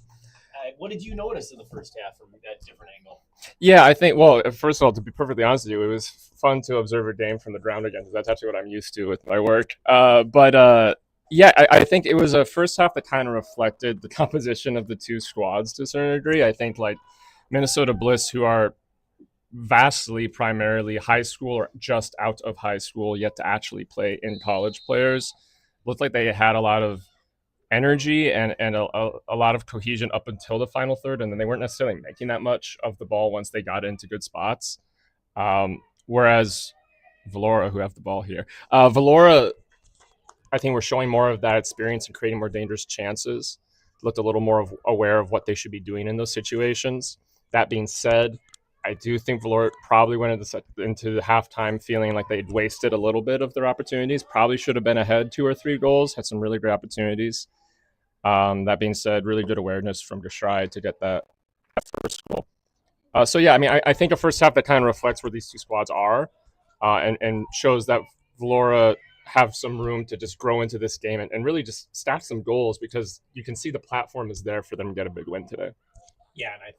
What did you notice in the first half from that different angle? Yeah, I think, well, first of all, to be perfectly honest with you, it was fun to observe a game from the ground again, because that's actually what I'm used to with my work. Yeah, I think it was a first half that kind of reflected the composition of the two squads to a certain degree. I think, like, Minnesota Bliss, who are vastly primarily high school or just out of high school, yet to actually play in college players, looked like they had a lot of energy and a lot of cohesion up until the final third, and then they weren't necessarily making that much of the ball once they got into good spots. Whereas Vlora, who have the ball here, Vlora, I think we're showing more of that experience and creating more dangerous chances. Looked a little more aware of what they should be doing in those situations. That being said, I do think Vlora probably went into the halftime feeling like they'd wasted a little bit of their opportunities. Probably should have been ahead 2 or 3 goals. Had some really great opportunities. That being said, really good awareness from Gestrai to get that first goal. So yeah, I mean, I think a first half that kind of reflects where these two squads are, and shows that Vlora have some room to just grow into this game and really just stack some goals, because you can see the platform is there for them to get a big win today. Yeah, and I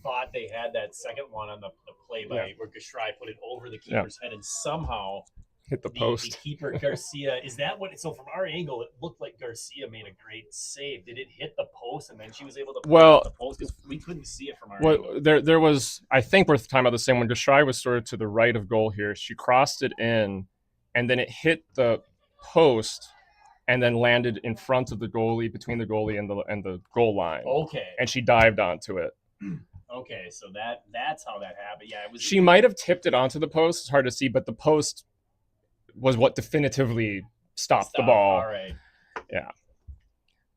thought they had that second one on the play by where Gestrai put it over the keeper's head and somehow hit the post. The keeper, Garcia, is that what? So from our angle, it looked like Garcia made a great save. Did it hit the post and then she was able to put it on the post? Because we couldn't see it from our angle. There was, I think we're talking about the same one. Gestrai was sort of to the right of goal here. She crossed it in, and then it hit the post and then landed in front of the goalie, between the goalie and the goal line. Okay. And she dived onto it. Okay, so that's how that happened. Yeah, it was. She might have tipped it onto the post. It's hard to see, but the post was what definitively stopped the ball. All right. Yeah.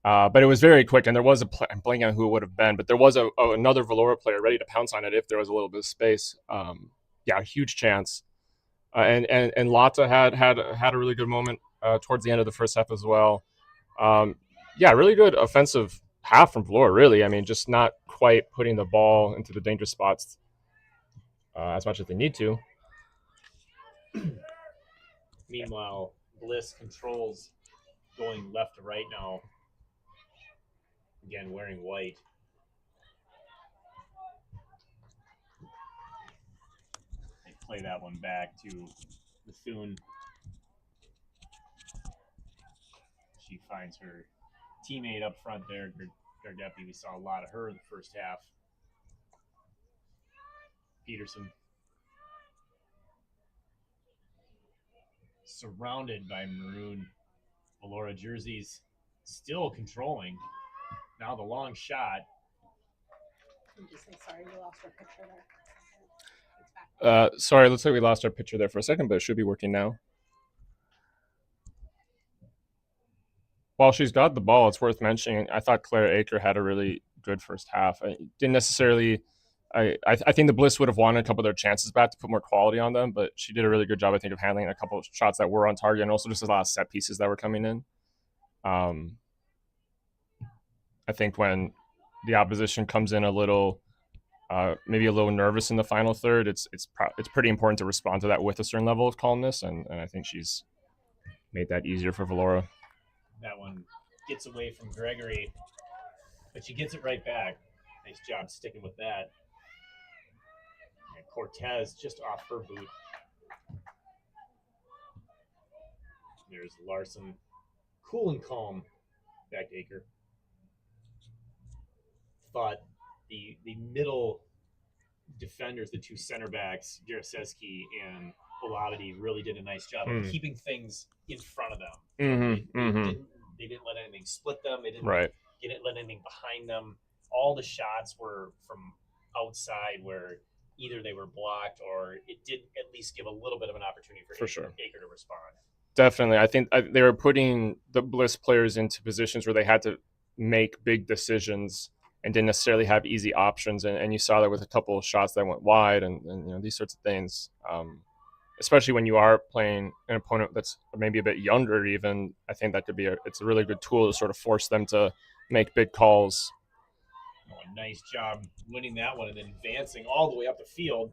But it was very quick, and there was I'm blanking on who it would have been, but there was another Vlora player ready to pounce on it if there was a little bit of space. Yeah, a huge chance. And Lotta had a really good moment towards the end of the first half as well. Yeah, really good offensive half from Vlora, really. I mean, just not quite putting the ball into the dangerous spots as much as they need to. Meanwhile, Bliss controls going left to right now. Again, wearing white. They play that one back to Bethune. She finds her teammate up front there, Gardepi. We saw a lot of her in the first half. Peterson. Surrounded by maroon Vlora jerseys, still controlling. Now the long shot. I'm just say sorry, we lost our picture there. Sorry, looks like we lost our picture there for a second, but it should be working now. While she's got the ball, it's worth mentioning, I thought Claire Aker had a really good first half. I didn't necessarily. I think the Bliss would have wanted a couple of their chances back to put more quality on them, but she did a really good job, I think, of handling a couple of shots that were on target, and also just a lot of set pieces that were coming in. I think when the opposition comes in a little, maybe a little nervous in the final third, it's pretty important to respond to that with a certain level of calmness, and I think she's made that easier for Vlora. That one gets away from Gregory, but she gets it right back. Nice job sticking with that. And Cortez just off her boot. There's Larson. Cool and calm. Back to Aker. Thought the middle defenders, the two center backs, Jaraseski and Volodity, really did a nice job of keeping things in front of them. They didn't let anything split them. They didn't let anything behind them. All the shots were from outside where either they were blocked or it did at least give a little bit of an opportunity for Aker to respond. Definitely. I think they were putting the Bliss players into positions where they had to make big decisions and didn't necessarily have easy options. And you saw that with a couple of shots that went wide and these sorts of things. especially when you are playing an opponent that's maybe a bit younger even, I think that could be it's a really good tool to sort of force them to make big calls. Oh, a nice job winning that one and then advancing all the way up the field.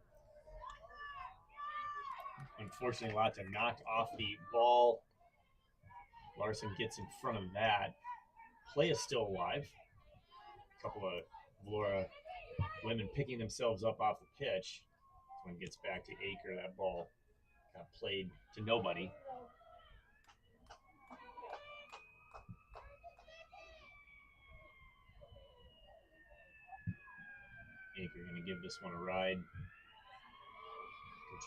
Unfortunately, Lotta knocked off the ball. Larson gets in front of that. Play is still alive. A couple of Vlora women picking themselves up off the pitch. When it gets back to Aker, that ball got played to nobody. Aker going to give this one a ride.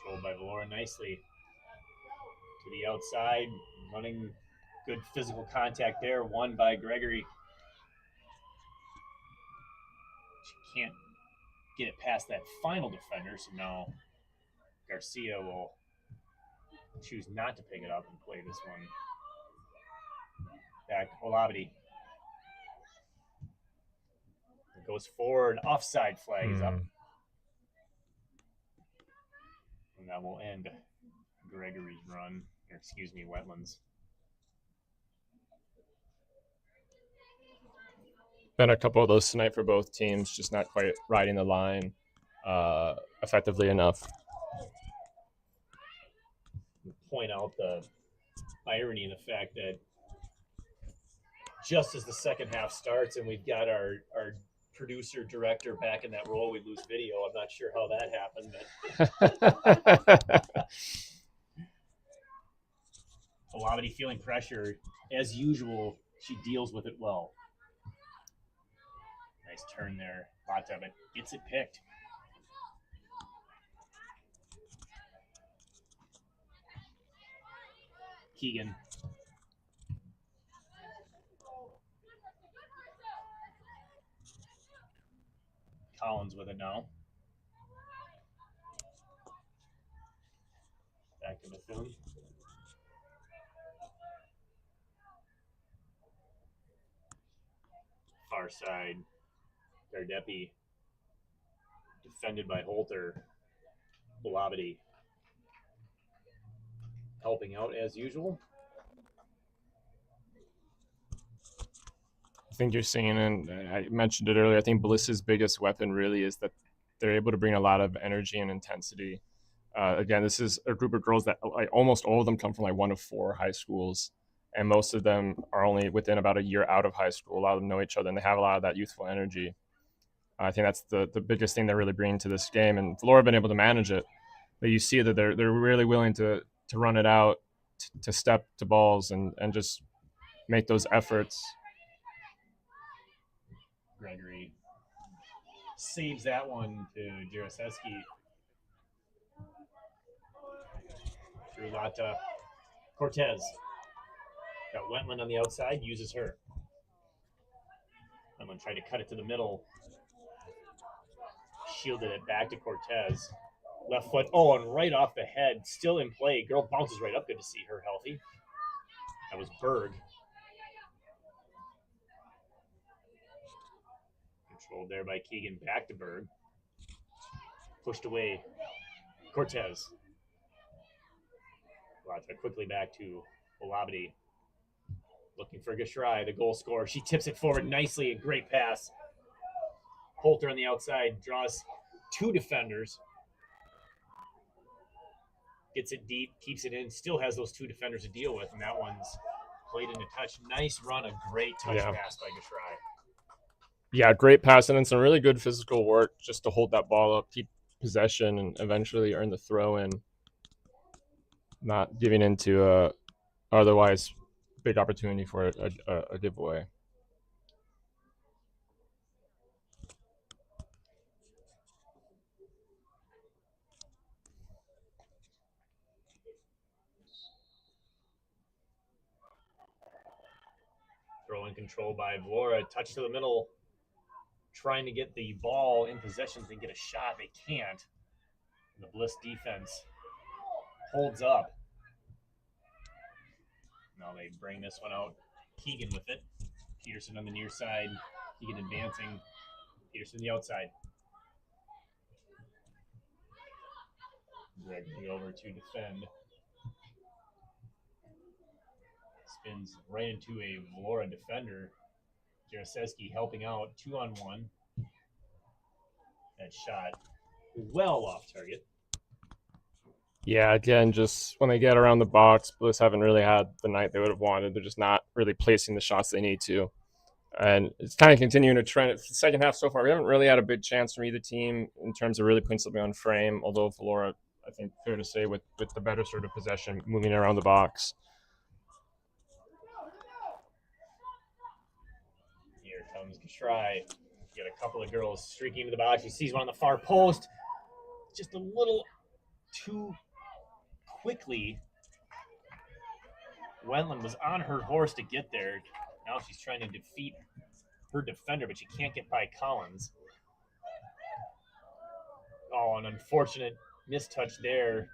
Controlled by Vlora nicely. To the outside, running good physical contact there. Won by Gregory. She can't get it past that final defender, so now Garcia will choose not to pick it up and play this one. Back to Olabidi. It goes forward. Offside flag is up. And that will end Gregory's run. Or excuse me, Wetlands. Been a couple of those tonight for both teams, just not quite riding the line effectively enough. Point out the irony in the fact that just as the second half starts and we've got our producer director back in that role, we lose video. I'm not sure how that happened, but Olabidi feeling pressure as usual. She deals with it well. Nice turn there, Lotta, but gets it picked. Keegan. Collins with it now. Back to Bethune. Far side. Gardepi. Defended by Holter. Olabidi. Helping out as usual. I think you're seeing, and I mentioned it earlier, I think Bliss's biggest weapon really is that they're able to bring a lot of energy and intensity. Again, this is a group of girls that almost all of them come from like one of 4 high schools, and most of them are only within about a year out of high school. A lot of them know each other, and they have a lot of that youthful energy. I think that's the biggest thing they're really bringing to this game, and Vlora have been able to manage it. But you see that they're really willing to run it out, to step to balls, and just make those efforts. Gregory saves that one to Jaraseski. Through Lotta. Cortez. Got Wetland on the outside, uses her. Wetland tried to cut it to the middle. Shielded it back to Cortez. Left foot, and right off the head, still in play. Girl bounces right up, good to see her healthy. That was Berg. Controlled there by Keegan, back to Berg. Pushed away, Cortez. Lotta quickly back to Olabidi. Looking for Gashrai, the goal scorer. She tips it forward nicely, a great pass. Holter on the outside, draws 2 defenders. Gets it deep, keeps it in, still has those 2 defenders to deal with, and that one's played into touch. Nice run, a great touch pass by Gashrai. Yeah, great pass, and then some really good physical work just to hold that ball up, keep possession, and eventually earn the throw in. Not giving into otherwise big opportunity for a giveaway. Throw in control by Vlora. Touch to the middle. Trying to get the ball in possession and get a shot. They can't. And the Bliss defense holds up. Now they bring this one out. Keegan with it. Peterson on the near side. Keegan advancing. Peterson the outside. Gregory over to defend. Spins right into a Vlora defender. Jaroszewski helping out 2-on-1. That shot well off target. Yeah, again, just when they get around the box, Bliss haven't really had the night they would have wanted. They're just not really placing the shots they need to. And it's kind of continuing a trend. The second half so far, we haven't really had a big chance from either team in terms of really putting something on frame, although Vlora, I think, fair to say, with the better sort of possession, moving around the box. Here comes Gashrai. Get a couple of girls streaking into the box. He sees one on the far post. Just a little too quickly. Wendland was on her horse to get there. Now she's trying to defeat her defender, but she can't get by Collins. Oh, an unfortunate mistouch there.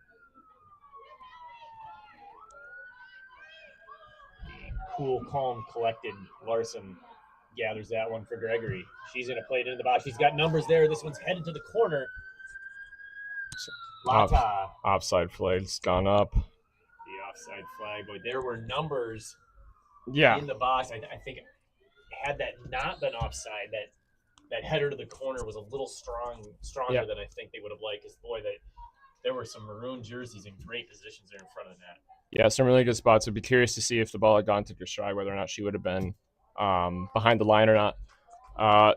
The cool, calm, collected Larson gathers that one for Gregory. She's going to play it into the box. She's got numbers there. This one's headed to the corner. Lata. Offside flag's gone up. The offside flag. Boy, there were numbers Yeah. in the box. I think had that not been offside, that header to the corner was a little stronger than I think they would have liked. Because, boy, there were some maroon jerseys in great positions there in front of the net. Yeah, some really good spots. I'd be curious to see if the ball had gone to Gashrai, whether or not she would have been behind the line or not. I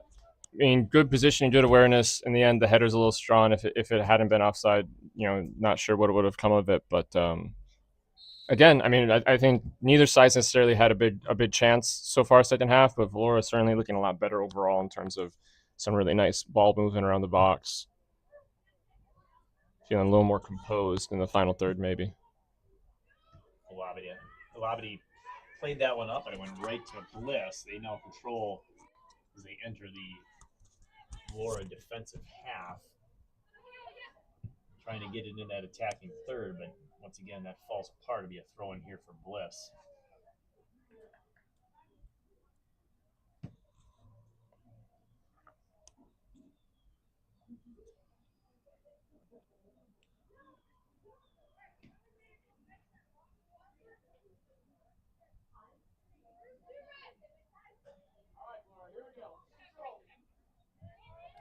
mean, good positioning, good awareness. In the end, the header's a little strong. If it hadn't been offside, not sure what would have come of it. But again, I mean, I think neither side's necessarily had a big chance so far second half, but Vlora is certainly looking a lot better overall in terms of some really nice ball movement around the box. Feeling a little more composed in the final third, maybe. Labadie played that one up, and it went right to Bliss. They now control as they enter the Vlora defensive half, trying to get it in that attacking third, but once again, that falls apart to be a throw-in here for Bliss.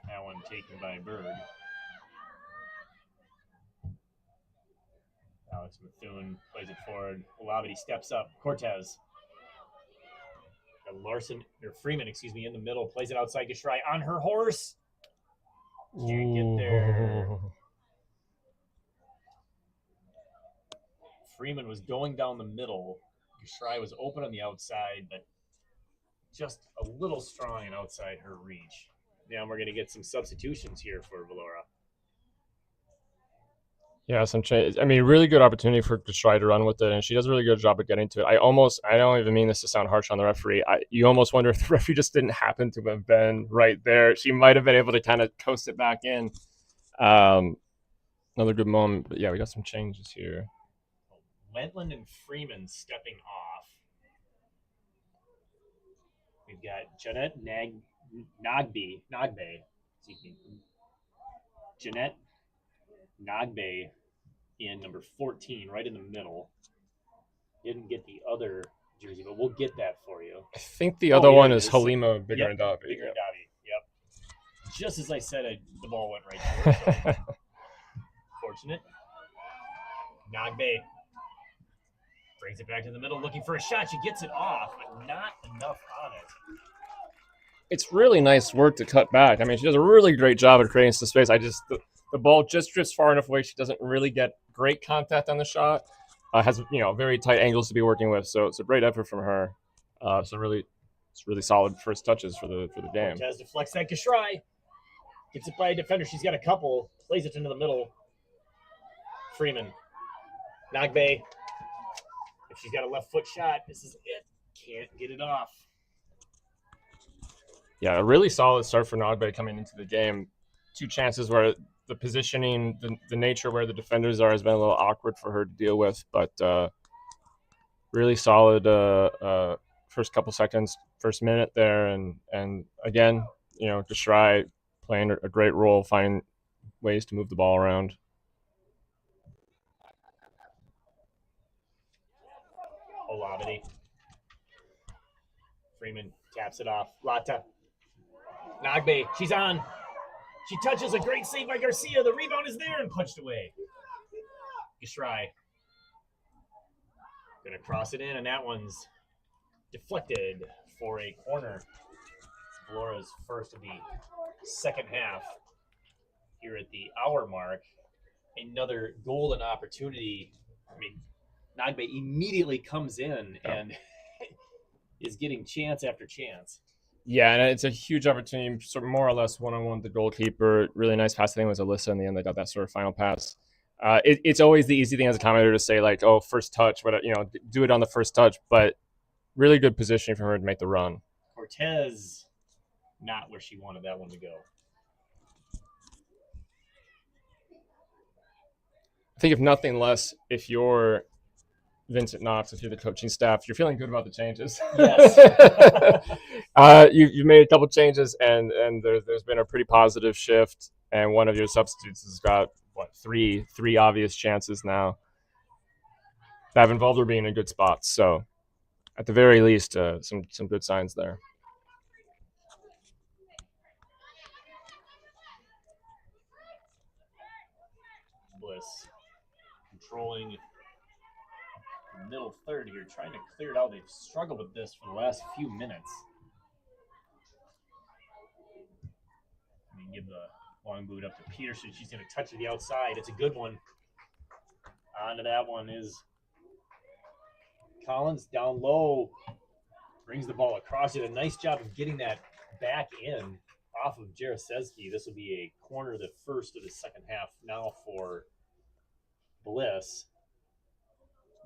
That one taken by Berg. Alex Methuen plays it forward. Labadie steps up. Cortez. Freeman, in the middle. Plays it outside Gashrai on her horse. Can't get there. Freeman was going down the middle. Gashrai was open on the outside, but just a little strong and outside her reach. Now we're going to get some substitutions here for Vlora. Yeah, some change. I mean, really good opportunity for Gashrai to run with it, and she does a really good job of getting to it. I don't even mean this to sound harsh on the referee. You almost wonder if the referee just didn't happen to have been right there. She might have been able to kind of coast it back in. Another good moment, but yeah, we got some changes here. Wendland and Freeman stepping off. We've got Jeanette Nagbe. Jeanette Nagbe in number 14, right in the middle. Didn't get the other jersey, but we'll get that for you. I think the other one is Halima Bigrandavi. Yep. Just as I said, the ball went right to her. So fortunate. Nagbe brings it back to the middle, looking for a shot. She gets it off, but not enough on it. It's really nice work to cut back. I mean, she does a really great job of creating some space. The ball just drifts far enough away. She doesn't really get great contact on the shot. Has very tight angles to be working with. So it's a great effort from her. It's really solid first touches for the game. Cortez deflects that. Gashrai gets it by a defender. She's got a couple. Plays it into the middle. Freeman. Nagbe. If she's got a left foot shot, this is it. Can't get it off. Yeah, a really solid start for Nagbe coming into the game. 2 chances where the positioning, the nature where the defenders are has been a little awkward for her to deal with, but really solid first couple seconds, first minute there, and again, Gashrai playing a great role, finding ways to move the ball around. gravity. Freeman taps it off. Lata. Nagbe, she's on. She touches a great save by Garcia. The rebound is there and punched away. Gishrai. Gonna cross it in, and that one's deflected for a corner. Vlora's first of the second half here at the hour mark. Another golden opportunity. I mean, Nagbe immediately comes in and is getting chance after chance. Yeah, and it's a huge opportunity, sort of more or less one-on-one with the goalkeeper. Really nice pass. I think it was Alyssa in the end that got that sort of final pass. It's always the easy thing as a commentator to say, like, oh, first touch, do it on the first touch. But really good positioning for her to make the run. Cortez, not where she wanted that one to go. I think if nothing less, if you're Vincent Knox, if you're the coaching staff, you're feeling good about the changes. Yes. You've made a couple changes, and there's been a pretty positive shift. And one of your substitutes has got three obvious chances now that have involved her being in good spots. So, at the very least, some good signs there. Bliss controlling the middle third here, trying to clear it out. They've struggled with this for the last few minutes. Give the long boot up to Peterson. She's going to touch to the outside. It's a good one. Onto that one is Collins down low. Brings the ball across. Did a nice job of getting that back in off of Jaroszewski. This will be a corner, the first of the second half now for Bliss.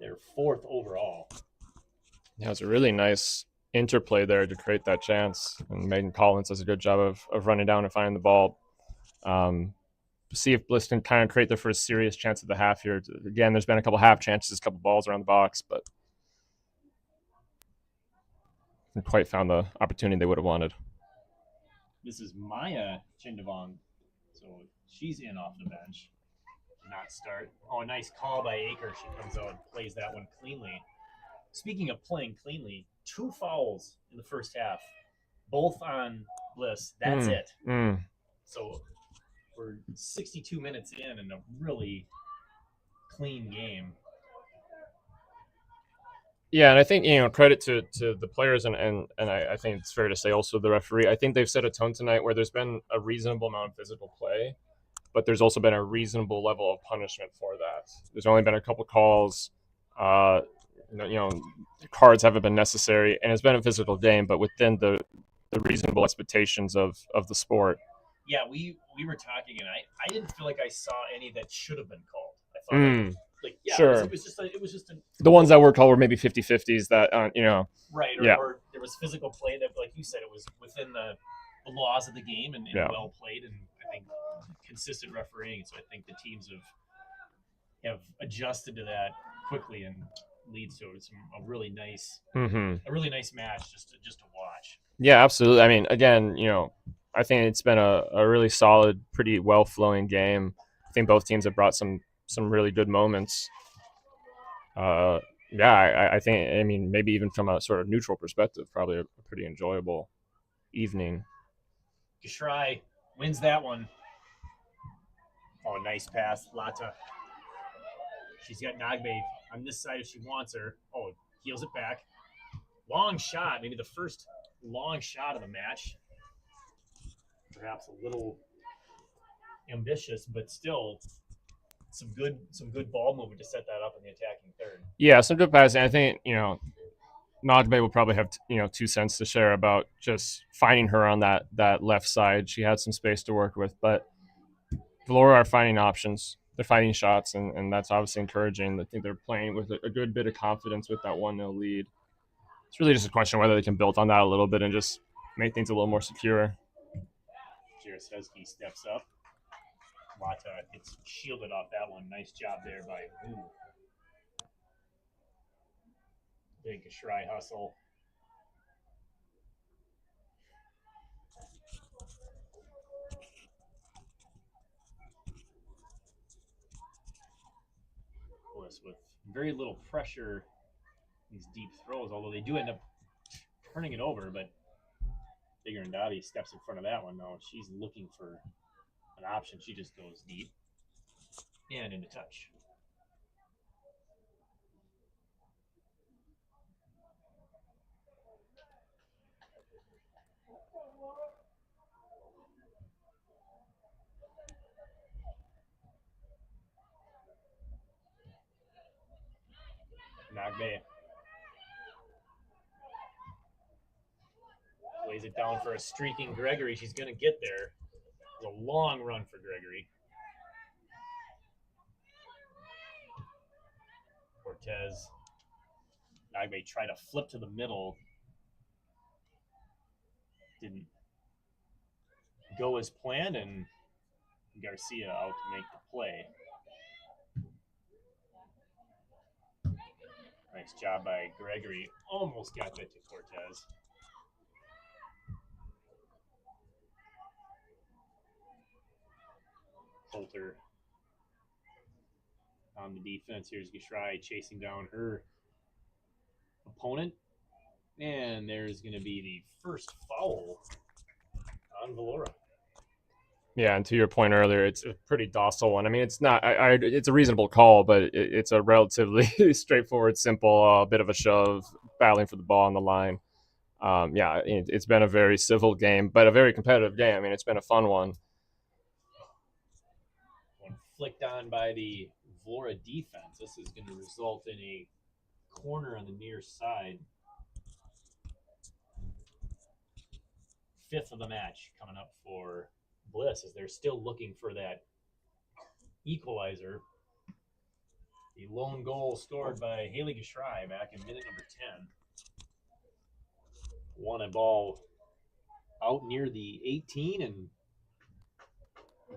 They're fourth overall. Yeah, it's a really nice interplay there to create that chance. And Megan Collins does a good job of running down and finding the ball. See if Bliss can kind of create their first serious chance of the half here. Again, there's been a couple half chances, a couple balls around the box, but haven't quite found the opportunity they would have wanted. This is Maya Chindavong. So she's in off the bench. Not start. Oh, nice call by Aker. She comes out and plays that one cleanly. Speaking of playing cleanly, 2 fouls in the first half, both on Bliss. That's it. So we're 62 minutes in and a really clean game. Yeah, and I think, credit to the players and I think it's fair to say also the referee. I think they've set a tone tonight where there's been a reasonable amount of physical play, but there's also been a reasonable level of punishment for that. There's only been a couple calls. Cards haven't been necessary, and it's been a physical game, but within the reasonable expectations of the sport. Yeah, we were talking, and I didn't feel like I saw any that should have been called. I thought, sure. It was just the ones that were called were maybe 50-50s that, right, or there was physical play that, like you said, it was within the laws of the game and well played, and I think consistent refereeing. So I think the teams have adjusted to that quickly and leads to a really nice match just to watch. Yeah, absolutely. I mean, again, I think it's been a really solid, pretty well flowing game. I think both teams have brought some really good moments. I think, I mean, maybe even from a sort of neutral perspective, probably a pretty enjoyable evening. Gishrai wins that one. Oh, nice pass, Lata. She's got Nagbe on this side if she wants her. Oh, heels it back. Long shot, maybe the first long shot of the match. Perhaps a little ambitious, but still some good ball movement to set that up in the attacking third. Yeah, some good passing. I think, Nagbe will probably have 2 cents to share about just finding her on that left side. She had some space to work with, but Vlora are finding options. They're finding shots, and that's obviously encouraging. I think they're playing with a good bit of confidence with that 1-0 lead. It's really just a question of whether they can build on that a little bit and just make things a little more secure. Jaroszewski steps up. Lata gets shielded off that one. Nice job there by big Gishrai hustle. Bliss with very little pressure these deep throws, although they do end up turning it over, but Bigger and Dobby steps in front of that one now. She's looking for an option. She just goes deep and into touch. Nagbe lays it down for a streaking Gregory. She's going to get there. It's a long run for Gregory. Cortez. Nagbe tried to flip to the middle. Didn't go as planned, and Garcia out to make the play. Nice job by Gregory. Almost got that to Cortez. Coulter on the defense. Here's Gishrai chasing down her opponent. And there's going to be the first foul on Vlora. Yeah, and to your point earlier, it's a pretty docile one. I mean, it's not. It's a reasonable call, but it's a relatively straightforward, simple bit of a shove, battling for the ball on the line. Yeah, it's been a very civil game, but a very competitive game. I mean, it's been a fun one. One flicked on by the Vlora defense. This is going to result in a corner on the near side. Fifth of the match coming up for Bliss as they're still looking for that equalizer. The lone goal scored by Haley Gishrai back in minute number 10. Won a ball out near the 18 and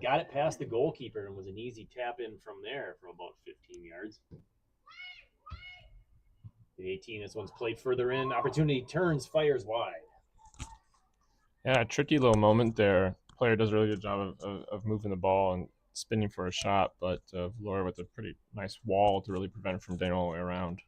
got it past the goalkeeper, and was an easy tap in from there for about 15 yards. The 18, this one's played further in. Opportunity turns, fires wide. Yeah, tricky little moment there. Player does a really good job of moving the ball and spinning for a shot, but Vlora with a pretty nice wall to really prevent it from getting all the way around.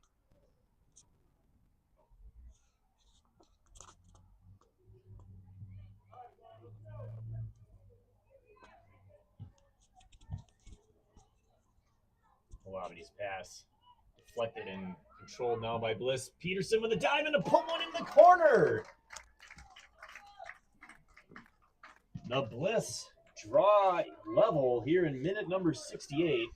Olavity's pass deflected and controlled now by Bliss. Peterson with a dive and to put one in the corner. The Bliss draw level here in minute number 68.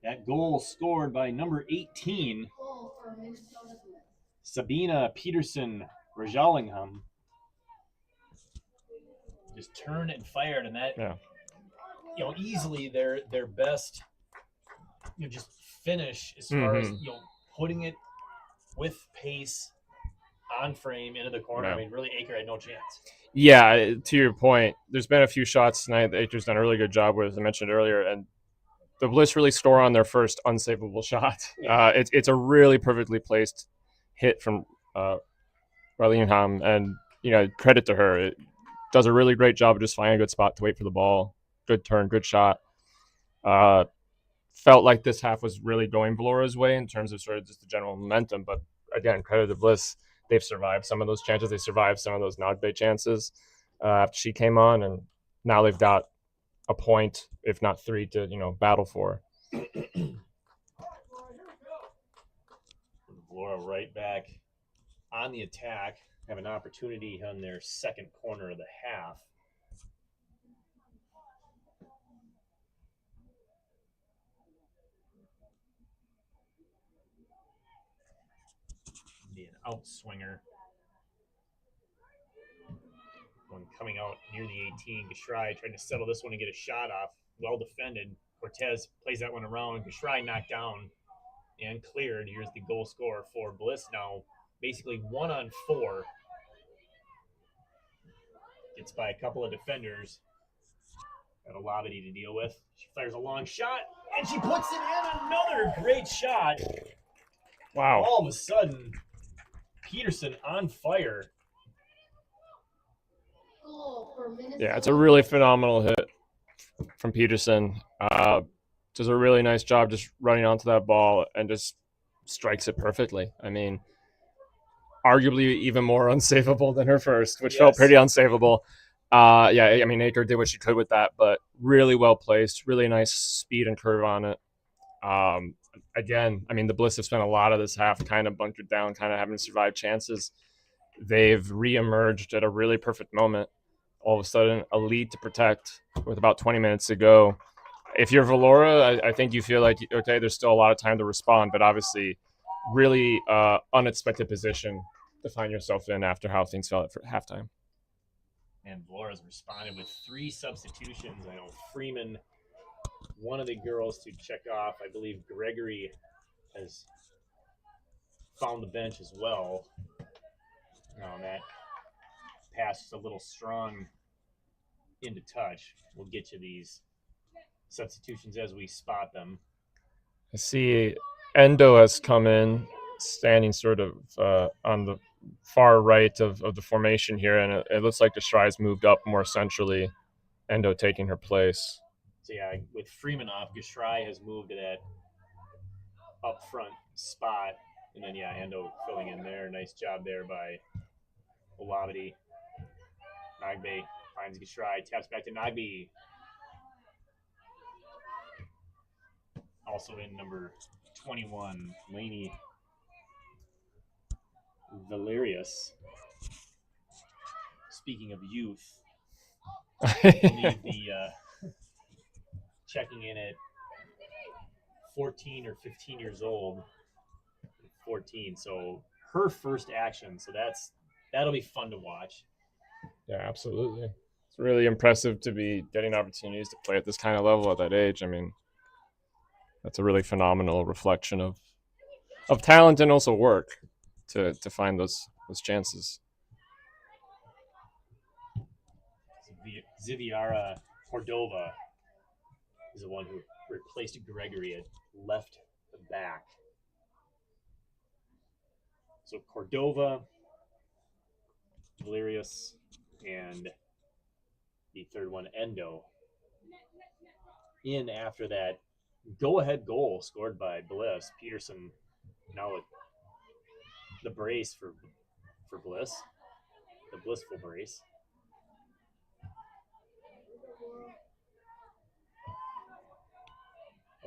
That goal scored by number 18, Sabina Peterson Rajalingham. Just turned and fired, and that, easily their best, just finish as far as, putting it with pace on frame into the corner. Yeah. I mean, really, Aker had no chance. Yeah, to your point, there's been a few shots tonight that Aker's done a really good job with, as I mentioned earlier, and the Bliss really score on their first unsavable shot. Yeah. It's a really perfectly placed hit from Rajalingham, and credit to her. It does a really great job of just finding a good spot to wait for the ball. Good turn, good shot. Felt like this half was really going Vlora's way in terms of sort of just the general momentum, but again, credit to Bliss. They've survived some of those chances. They survived some of those Nagbe chances after she came on, and now they've got a point, if not three, to battle for. Vlora right back on the attack, have an opportunity on their second corner of the half. Be an outswinger. One coming out near the 18. Gishrai trying to settle this one and get a shot off. Well defended. Cortez plays that one around. Gishrai knocked down and cleared. Here's the goal scorer for Bliss now. Basically 1-on-4. Gets by a couple of defenders. Got a Olavity to deal with. She fires a long shot, and she puts it in. Another great shot. Wow. All of a sudden, Peterson on fire. Yeah, it's a really phenomenal hit from Peterson. Does a really nice job just running onto that ball and just strikes it perfectly. I mean, arguably even more unsavable than her first, which felt Yes. pretty unsavable. Yeah, I mean, Aker did what she could with that, but really well placed, really nice speed and curve on it. Again, I mean, the Bliss have spent a lot of this half kind of bunkered down, kind of having to survive chances. They've re-emerged at a really perfect moment. All of a sudden, a lead to protect with about 20 minutes to go. If you're Vlora, I think you feel like, okay, there's still a lot of time to respond, but obviously, really unexpected position to find yourself in after how things felt at halftime. And Vlora's responded with 3 substitutions. I know Freeman, one of the girls to check off. I believe Gregory has found the bench as well. That pass is a little strong into touch. We'll get to these substitutions as we spot them. I see Endo has come in, standing sort of on the far right of the formation here, and it looks like Deshrai's moved up more centrally, Endo taking her place. So yeah, with Freeman off, Deshrei has moved to that up front spot. And then, yeah, Endo filling in there. Nice job there by Olavide. Nagbe finds Deshrei, taps back to Nagbe. Also in number 21, Laney Valerius. Speaking of youth, I believe the checking in at 14 or 15 years old. 14, so her first action. So that'll be fun to watch. Yeah, absolutely. It's really impressive to be getting opportunities to play at this kind of level at that age. I mean, that's a really phenomenal reflection of talent and also work to find those chances. Ziviara Cordova is the one who replaced Gregory at left back. So Cordova, Valerius, and the third one, Endo, in after that go-ahead goal scored by Bliss. Peterson now with the brace for Bliss, the blissful brace.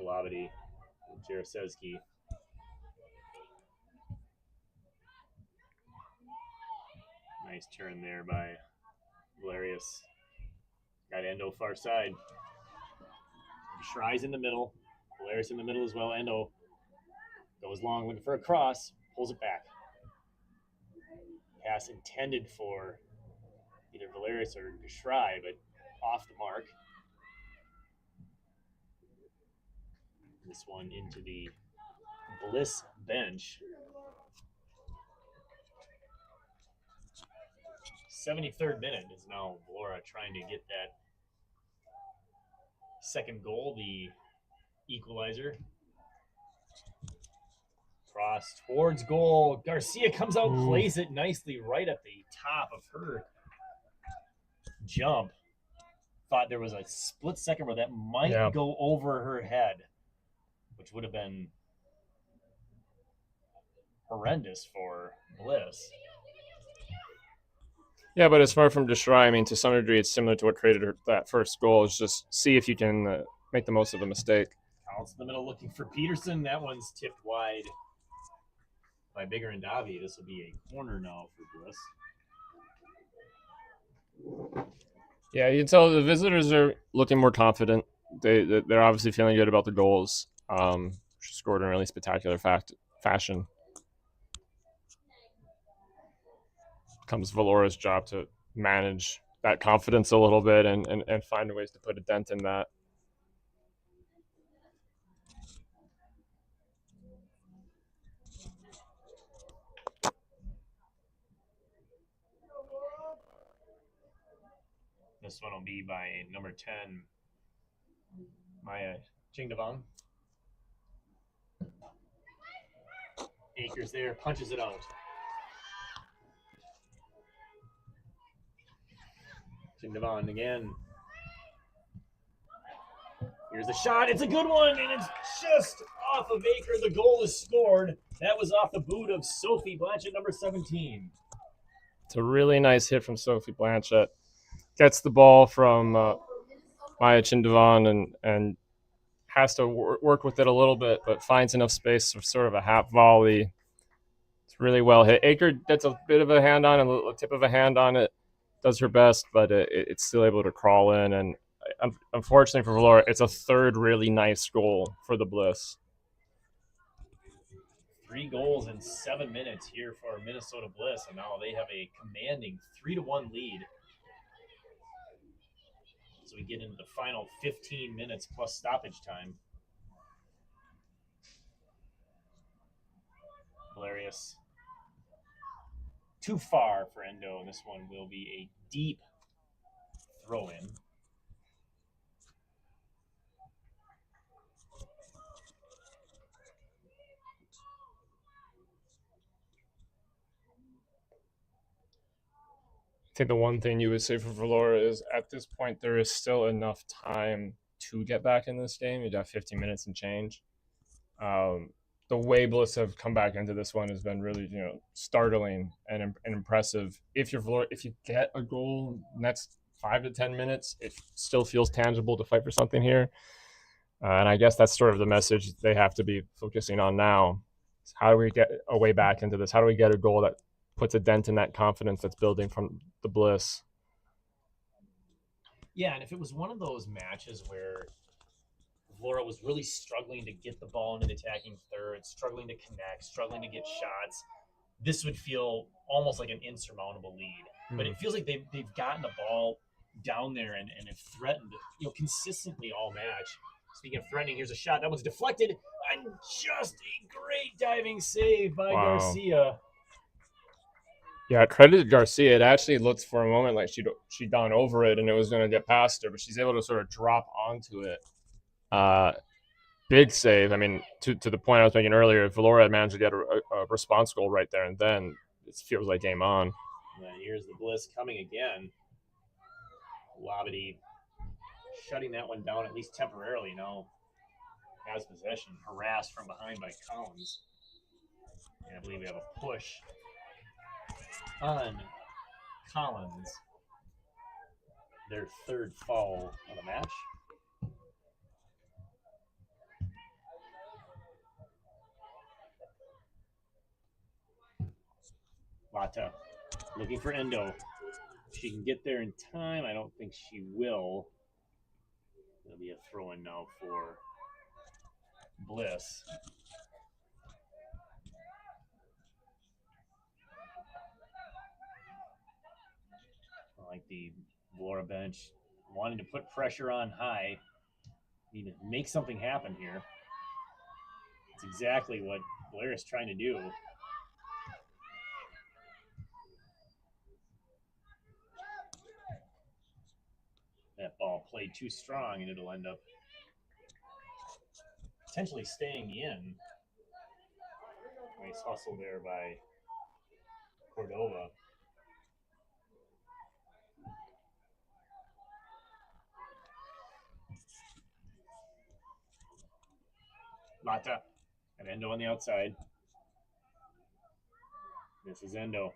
Olavide, Jarosevsky. Nice turn there by Valerius. Got Endo far side. Deshrai's in the middle. Valerius in the middle as well. Endo goes long, looking for a cross, pulls it back. Pass intended for either Valerius or Deshrei, but off the mark. This one into the Bliss bench. 73rd minute is now Vlora trying to get that second goal, the equalizer. Cross towards goal. Garcia comes out, plays it nicely right at the top of her jump. Thought there was a split second where that might go over her head, which would have been horrendous for Bliss. Yeah, but as far from Deshrei, I mean, to some degree, it's similar to what created that first goal. Is just see if you can make the most of the mistake. Counts in the middle looking for Peterson. That one's tipped wide by Bigger and Davi. This will be a corner now for Bliss. Yeah, you can tell the visitors are looking more confident. They're obviously feeling good about the goals. Scored in a really spectacular fashion. Comes Valora's job to manage that confidence a little bit and find ways to put a dent in that. This one will be by number 10, Maya Jingdavong. Akers there, punches it out. Jingdavong again. Here's the shot. It's a good one, and it's just off of Aker. The goal is scored. That was off the boot of Sophie Blanchett, number 17. It's a really nice hit from Sophie Blanchett. Gets the ball from Maya Chindavan and has to work with it a little bit, but finds enough space for sort of a half volley. It's really well hit. Aker gets a bit of a hand on it, a tip of a hand on it, does her best, but it's still able to crawl in. And unfortunately for Vlora, it's a third really nice goal for the Bliss. 3 goals in 7 minutes here for Minnesota Bliss, and now they have a commanding 3-1 lead. So we get into the final 15 minutes plus stoppage time. Hilarious. Too far for Endo, and this one will be a deep throw-in. I think the one thing you would say for Vlora is at this point there is still enough time to get back in this game. You got 15 minutes and change. The way Bliss have come back into this one has been really, startling and impressive. If you're Vlora, if you get a goal next 5 to 10 minutes, it still feels tangible to fight for something here. And I guess that's sort of the message they have to be focusing on now. How do we get a way back into this? How do we get a goal that puts a dent in that confidence that's building from the Bliss? Yeah, and if it was one of those matches where Vlora was really struggling to get the ball into the attacking third, struggling to connect, struggling to get shots, this would feel almost like an insurmountable lead. But it feels like they've gotten the ball down there and have threatened, consistently all match. Speaking of threatening, here's a shot that was deflected, and just a great diving save by Garcia. Yeah, credit to Garcia. It actually looked for a moment like she'd gone over it and it was going to get past her, but she's able to sort of drop onto it. Big save. I mean, to the point I was making earlier, if Vlora had managed to get a response goal right there and then, it feels like game on. And here's the Bliss coming again. Labadie shutting that one down, at least temporarily. Now has possession, harassed from behind by Collins. And I believe we have a push on Collins. Their third foul of the match. Lata looking for Endo. If she can get there in time, I don't think she will. There'll be a throw-in now for Bliss. I like the Vlora bench wanting to put pressure on high. Need to make something happen here. It's exactly what Blair is trying to do. That ball played too strong, and it'll end up potentially staying in. Nice hustle there by Cordova. Mata and Endo on the outside. This is Endo.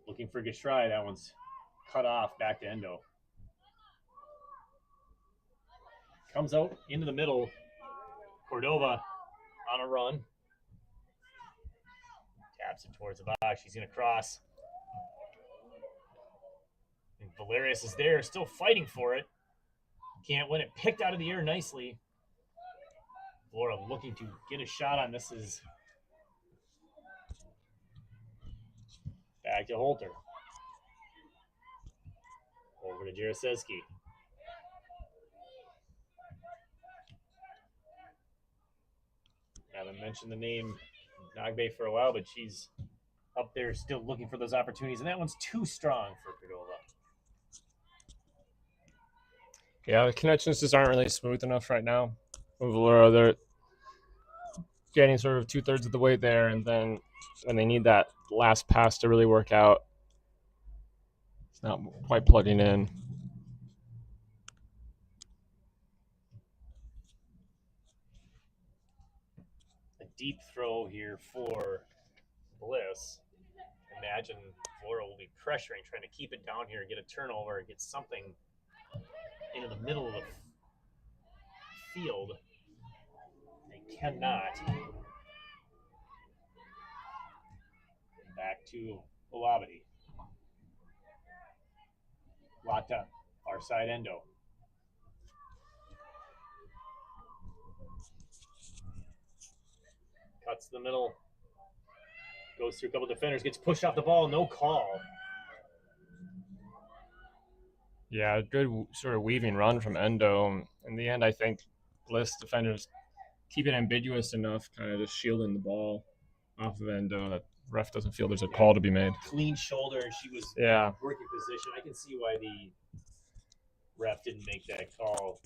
Looking for Gashrai. That one's cut off. Back to Endo. Comes out into the middle. Cordova on a run. Taps it towards the box. She's going to cross. And Valerius is there, still fighting for it. Can't win it. Picked out of the air nicely. Vlora looking to get a shot on this. Is back to Holter. Over to Jaraseski. Haven't mentioned the name Nagbe for a while, but she's up there still looking for those opportunities, and that one's too strong for Cordova. Yeah, the connections just aren't really smooth enough right now. Vlora, they're getting sort of 2/3 of the way there, and then when they need that last pass to really work out, it's not quite plugging in. deep throw here for Bliss. Imagine Vlora will be pressuring, trying to keep it down here, get a turnover, get something into the middle of the field. They cannot. Back to Olabadi. Lata, far side Endo. Cuts the middle. Goes through a couple defenders, gets pushed off the ball, no call. Yeah, good sort of weaving run from Endo. In the end, I think Bliss defenders keep it ambiguous enough, kind of just shielding the ball off of Endo that ref doesn't feel there's a call to be made. Clean shoulder, and she was working position. I can see why the ref didn't make that call.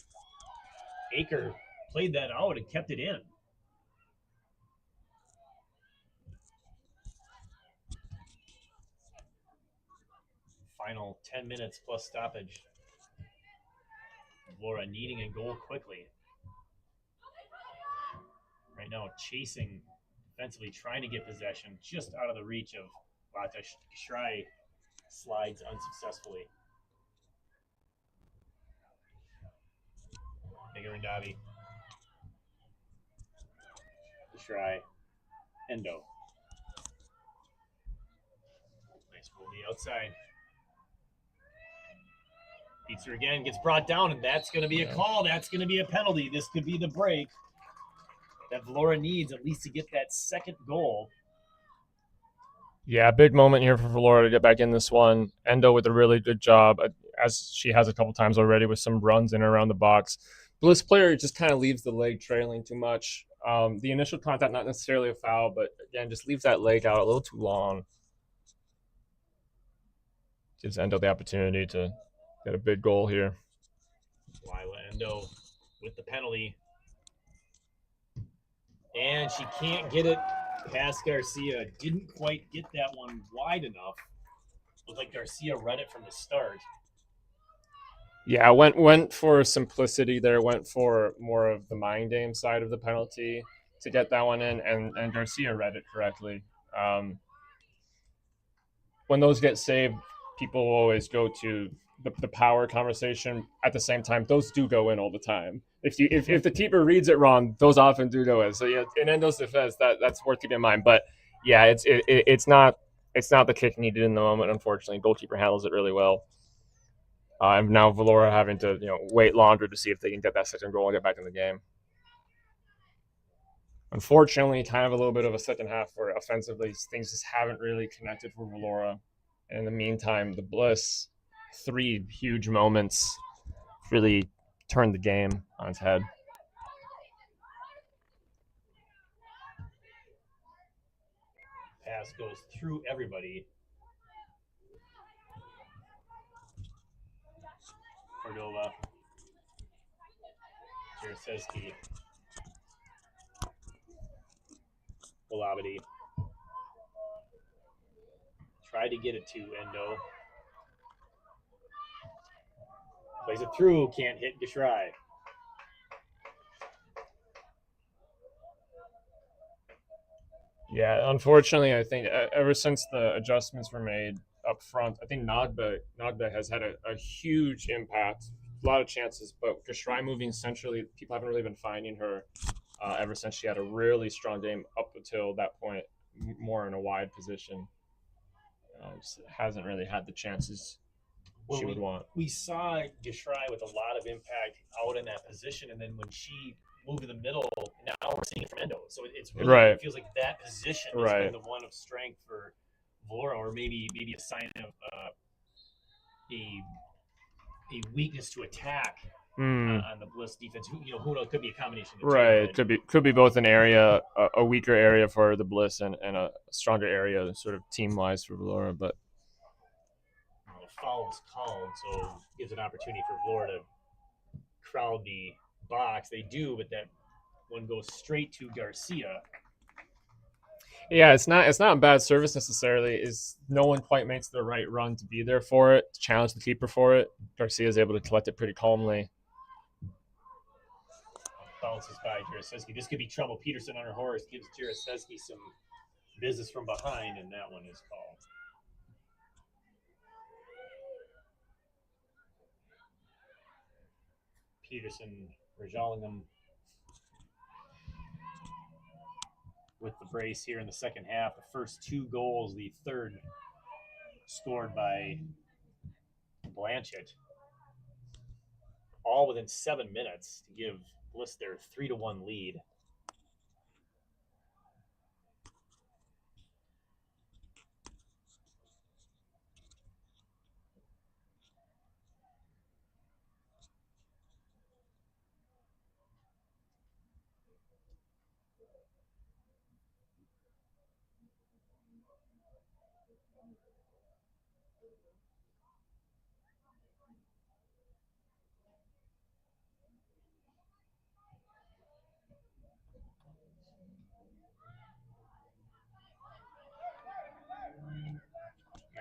Aker played that out and kept it in. Final 10 minutes plus stoppage. Vlora needing a goal quickly. Right now, chasing defensively, trying to get possession, just out of the reach of Lata. Shrai slides unsuccessfully. Nigarandavi. Shrai. Endo. Nice move the outside. Beats her again, gets brought down, and that's going to be a call. That's going to be a penalty. This could be the break that Vlora needs at least to get that second goal. Yeah, big moment here for Vlora to get back in this one. Endo with a really good job, as she has a couple times already, with some runs in and around the box. Bliss player just kind of leaves the leg trailing too much. The initial contact, not necessarily a foul, but again, just leaves that leg out a little too long. Gives Endo the opportunity to get a big goal here. Lila Endo with the penalty. And she can't get it past Garcia. Didn't quite get that one wide enough. Looked like Garcia read it from the start. Yeah, went for simplicity there. Went for more of the mind game side of the penalty to get that one in, and Garcia read it correctly. When those get saved, people will always go to the power conversation. At the same time, those do go in all the time. If the keeper reads it wrong, those often do go in. So yeah, in Endo's defense, that's worth keeping in mind. But yeah, it's not the kick needed in the moment. Unfortunately, goalkeeper handles it really well. And now Vlora having to wait longer to see if they can get that second goal and get back in the game. Unfortunately, kind of a little bit of a second half where offensively things just haven't really connected for Vlora. And in the meantime, the Bliss, 3 huge moments really turned the game on its head. Pass goes through everybody. Cordova. Jaroszewski. Olabadi. Tried to get it to Endo. Plays it through, can't hit Gishrai. Yeah, unfortunately, I think ever since the adjustments were made up front, I think Nagbe has had a huge impact. A lot of chances, but Gishrai moving centrally, people haven't really been finding her ever since she had a really strong game up until that point, more in a wide position. Just hasn't really had the chances she would want. We saw Gishrai with a lot of impact out in that position, and then when she moved to the middle, now we're seeing it from Endo. So it's really, right. It feels like that position has been the one of strength for Vlora, or maybe a sign of a weakness to attack on the Bliss defense. Who knows? Could be a combination of the right. two. Could be both an area, a weaker area for the Bliss, and a stronger area, sort of team wise for Vlora. But the foul was called, so gives an opportunity for Vlora to crowd the box. They do, but that one goes straight to Garcia. Yeah, it's not a bad service necessarily. Is no one quite makes the right run to be there for it, to challenge the keeper for it. Garcia is able to collect it pretty calmly. Bounces by Jaroszewski. This could be trouble. Peterson on her horse gives Jaroszewski some business from behind, and that one is called. Peterson Rajalingham with the brace here in the second half. The first 2 goals, the third scored by Blanchett, all within 7 minutes to give Bliss their 3-1 lead.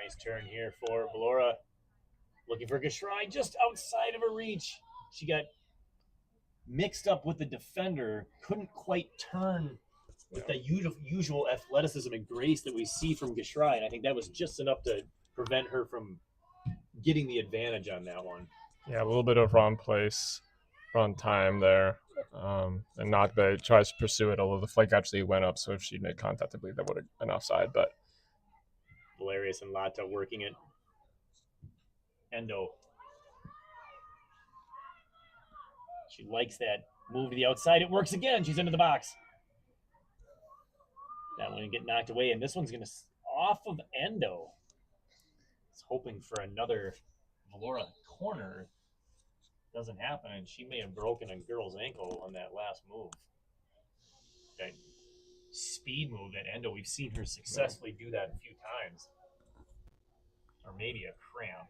Nice turn here for Vlora. Looking for Gashrai just outside of her reach. She got mixed up with the defender, couldn't quite turn with the usual athleticism and grace that we see from Gashrai, and I think that was just enough to prevent her from getting the advantage on that one. Yeah, a little bit of wrong place, wrong time there. And not that tries to pursue it, although the flag actually went up, so if she'd made contact, I believe that would have been offside. But Valerius and Lata working it. Endo. She likes that move to the outside. It works again. She's into the box. That one get knocked away, and this one's going to off of Endo. It's hoping for another Vlora corner. Doesn't happen, and she may have broken a girl's ankle on that last move. That speed move at Endo, we've seen her successfully do that a few times. Or maybe a cramp.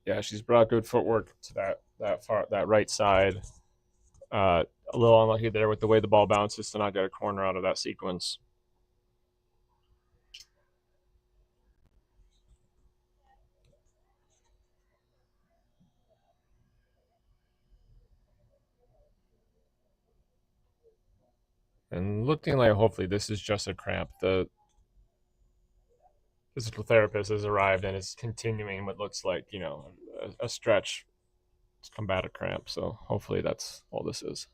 yeah, she's brought good footwork to that right side. A little unlucky there with the way the ball bounces to not get a corner out of that sequence. And looking like hopefully this is just a cramp. The physical therapist has arrived and is continuing what looks like, a stretch to combat a cramp. So hopefully that's all this is.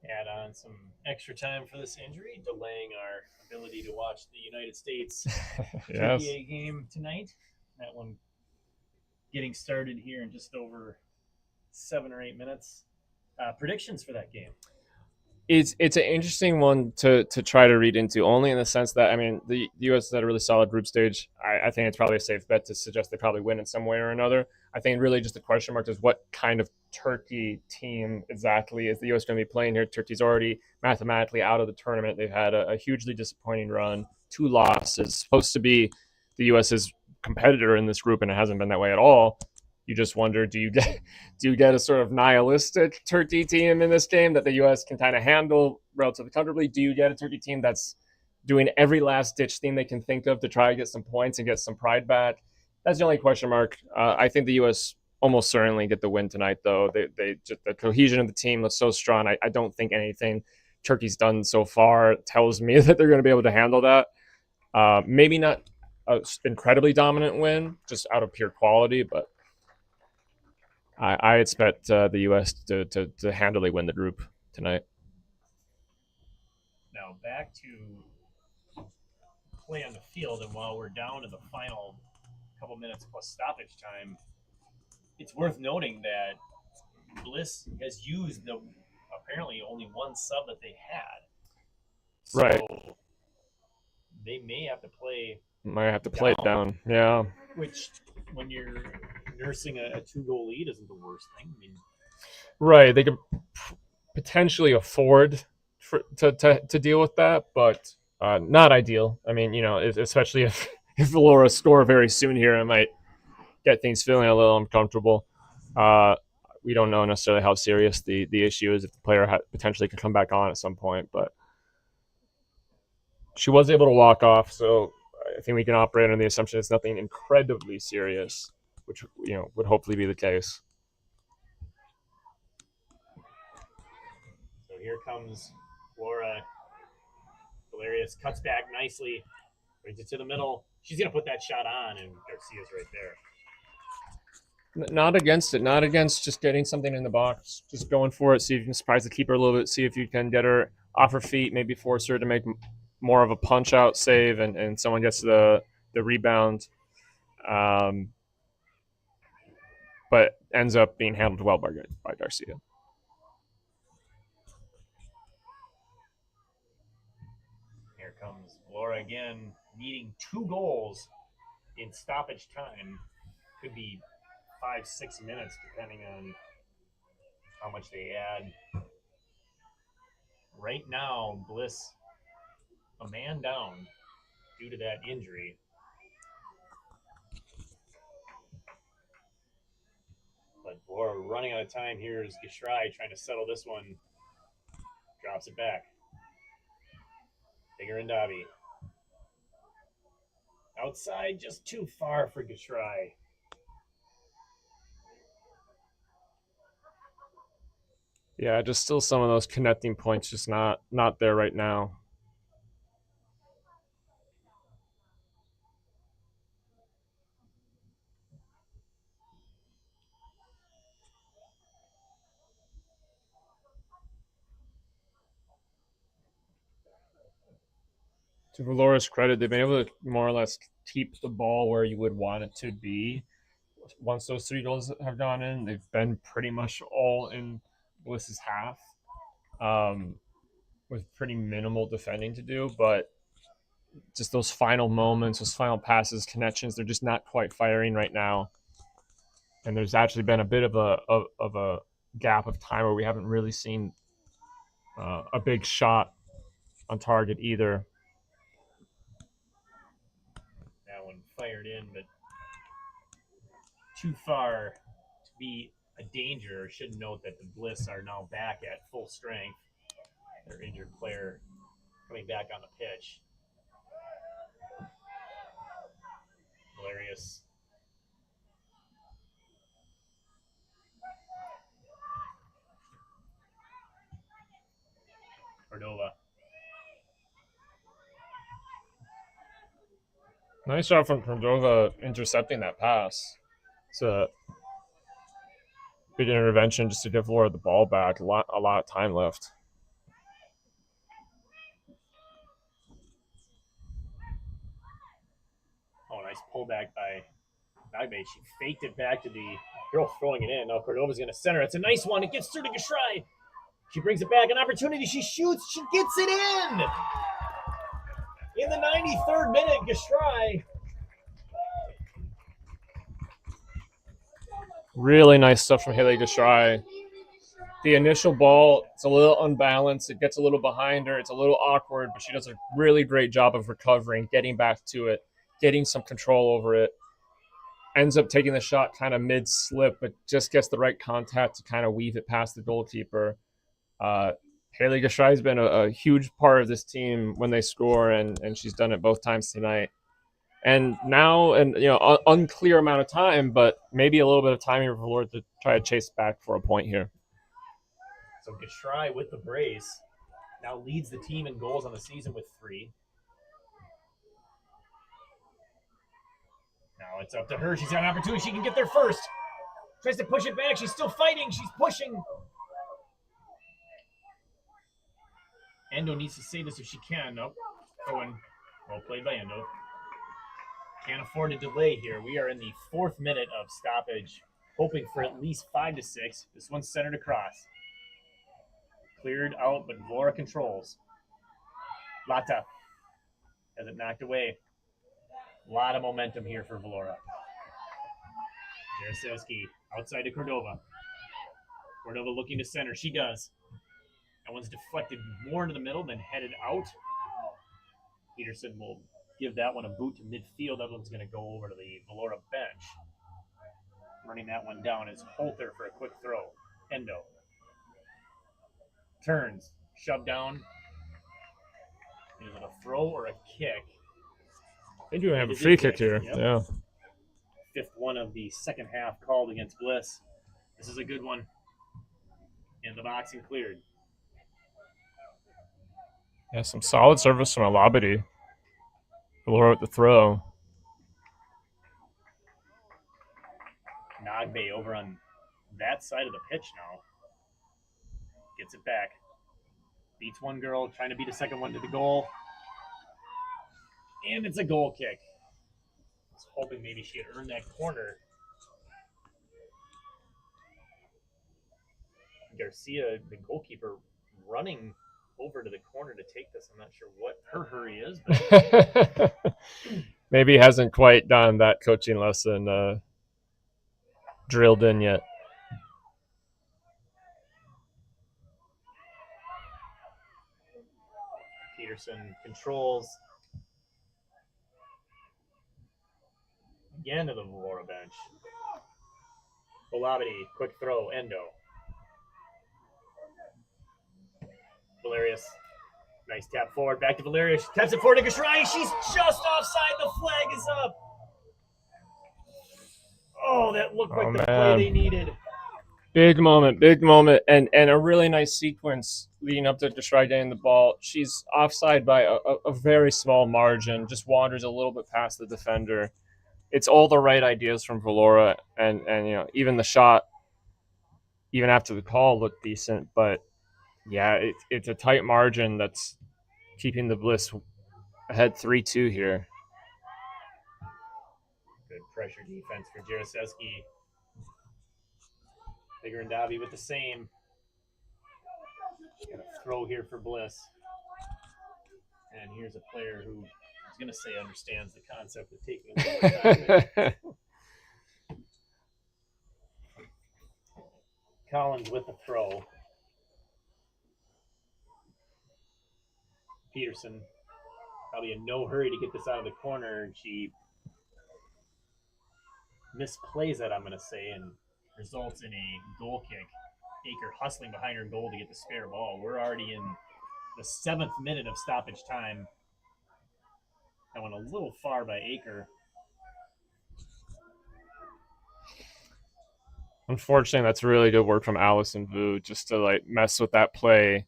Add on some extra time for this injury, delaying our ability to watch the United States Yes. Turkey game tonight. That one getting started here in just over 7 or 8 minutes. Predictions for that game? It's an interesting one to try to read into, only in the sense that, I mean, the U.S. had a really solid group stage. I think it's probably a safe bet to suggest they probably win in some way or another. I think really just the question mark is what kind of Turkey team exactly is the U.S. going to be playing here. Turkey's already mathematically out of the tournament. They've had a hugely disappointing run, 2 losses. Supposed to be the U.S.'s competitor in this group, and it hasn't been that way at all. You just wonder, do you get a sort of nihilistic Turkey team in this game that the U.S. can kind of handle relatively comfortably? Do you get a Turkey team that's doing every last ditch thing they can think of to try to get some points and get some pride back? That's the only question mark. I think the U.S. almost certainly get the win tonight, though. They just, the cohesion of the team looks so strong. I don't think anything Turkey's done so far tells me that they're going to be able to handle that. Maybe not an incredibly dominant win, just out of pure quality, but I expect the U.S. to handily win the group tonight. Now back to play on the field, and while we're down to the final couple minutes plus stoppage time, it's worth noting that Bliss has used the apparently only one sub that they had. So right. They may have to play. Might have to play it down. Yeah. Which, when you're nursing a 2-goal lead, isn't the worst thing. I mean, right. They could potentially afford to deal with that, but not ideal. I mean, especially if Vlora score very soon here, it might get things feeling a little uncomfortable. We don't know necessarily how serious the issue is if the player potentially could come back on at some point, but She was able to walk off, so I think we can operate on the assumption it's nothing incredibly serious, which would hopefully be the case. So here comes Vlora. Valerius cuts back nicely, brings it to the middle. She's going to put that shot on, and Garcia's right there. Not against it. Not against just getting something in the box. Just going for it. See if you can surprise the keeper a little bit. See if you can get her off her feet. Maybe force her to make more of a punch-out save, and someone gets the rebound. But ends up being handled well by Garcia. Here comes Vlora again, needing 2 goals in stoppage time. Could be 5-6 minutes, depending on how much they add. Right now, Bliss, a man down due to that injury. But Vlora running out of time here is Gishrai trying to settle this one. Drops it back. Bigger and Davi. Outside, just too far for Gishrai. Yeah, just still some of those connecting points just not there right now. To Vlora's credit, they've been able to more or less keep the ball where you would want it to be. Once those 3 goals have gone in, they've been pretty much all in Bliss's half, with pretty minimal defending to do. But just those final moments, those final passes, connections, they're just not quite firing right now. And there's actually been a bit of a gap of time where we haven't really seen a big shot on target either. That one fired in, but too far to be a danger. Should note that the Bliss are now back at full strength. Their injured player coming back on the pitch. Valerius. Cordova. Nice job from Cordova intercepting that pass. It's a big intervention just to give Vlora the ball back. A lot of time left. Oh, nice pullback by Nagbe. She faked it back to the girl throwing it in. Now Cordova's going to center. It's a nice one. It gets through to Gishrai. She brings it back. An opportunity. She shoots. She gets it in. In the 93rd minute, Gishrai. Really nice stuff from Haley Gishrai. The initial ball, it's a little unbalanced. It gets a little behind her. It's a little awkward, but she does a really great job of recovering, getting back to it, getting some control over it. Ends up taking the shot kind of mid-slip, but just gets the right contact to kind of weave it past the goalkeeper. Haley Gishrai has been a huge part of this team when they score, and she's done it both times tonight. And now, unclear amount of time, but maybe a little bit of time here for Vlora to try to chase back for a point here. So Gishrai with the brace now leads the team in goals on the season with 3. Now it's up to her. She's got an opportunity. She can get there first. Tries to push it back. She's still fighting. She's pushing. Endo needs to save this if she can. Nope. Owen. Well played by Endo. Can't afford a delay here. We are in the 4th minute of stoppage, hoping for at least 5 to 6. This one's centered across. Cleared out, but Vlora controls. Lata has it knocked away. A lot of momentum here for Vlora. Jarosevsky outside to Cordova. Cordova looking to center. She does. That one's deflected more into the middle than headed out. Peterson will give that one a boot to midfield. That one's going to go over to the Vlora bench. Running that one down is Holter for a quick throw. Endo. Turns. Shoved down. Is it a throw or a kick? They do have a free kick here. Yep. Yeah. Fifth one of the second half called against Bliss. This is a good one. In the box and cleared. Yeah, some solid service from Alabadi. Vlora with the throw. Nagbe over on that side of the pitch now. Gets it back. Beats one girl, trying to beat a second one to the goal. And it's a goal kick. I was hoping maybe she had earned that corner. Garcia, the goalkeeper, running over to the corner to take this. I'm not sure what her hurry is, but Maybe he hasn't quite done that coaching lesson drilled in yet. Peterson controls. Again to the Vlora bench. Olabidi, quick throw, Endo. Valerius, nice tap forward, back to Valerius. Taps it forward to Gashrai. She's just offside. The flag is up. Oh, that looked like the play they needed. Big moment, and a really nice sequence leading up to Gashrai getting the ball. She's offside by a very small margin, just wanders a little bit past the defender. It's all the right ideas from Vlora, and even the shot, even after the call, looked decent. But yeah, it's a tight margin that's keeping the Bliss ahead 3-2 here. Good pressure defense for Jaroszewski. Bigger and Davi with the same. Got a throw here for Bliss. And here's a player who I was going to say understands the concept of taking a little time. Collins with the throw. Peterson probably in no hurry to get this out of the corner, and she misplays it, I'm going to say, and results in a goal kick. Aker hustling behind her goal to get the spare ball. We're already in the 7th minute of stoppage time. That went a little far by Aker. Unfortunately, that's really good work from Allison Vu just to mess with that play.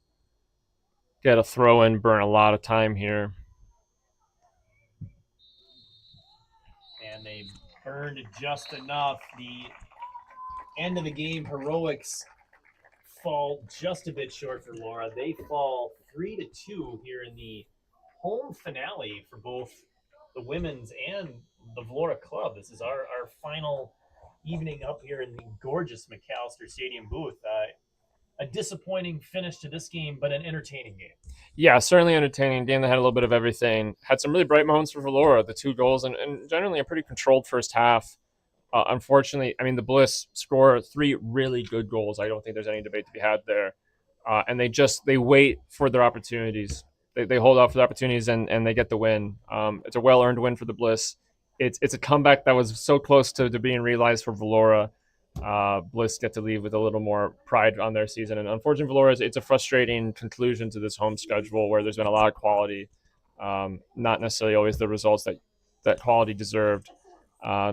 Get a throw in, burn a lot of time here. And they burned just enough. The end of the game heroics fall just a bit short for Vlora. They fall 3-2 here in the home finale for both the women's and the Vlora club. This is our final evening up here in the gorgeous Macalester Stadium booth. A disappointing finish to this game, but an entertaining game. Yeah, certainly entertaining. Game that had a little bit of everything. Had some really bright moments for Vlora, the 2 goals, and generally a pretty controlled first half. Unfortunately, the Bliss score 3 really good goals. I don't think there's any debate to be had there. And they wait for their opportunities. They hold out for the opportunities and they get the win. It's a well-earned win for the Bliss. It's a comeback that was so close to being realized for Vlora. Bliss get to leave with a little more pride on their season. And unfortunately, Vlora, it's a frustrating conclusion to this home schedule where there's been a lot of quality, not necessarily always the results that quality deserved.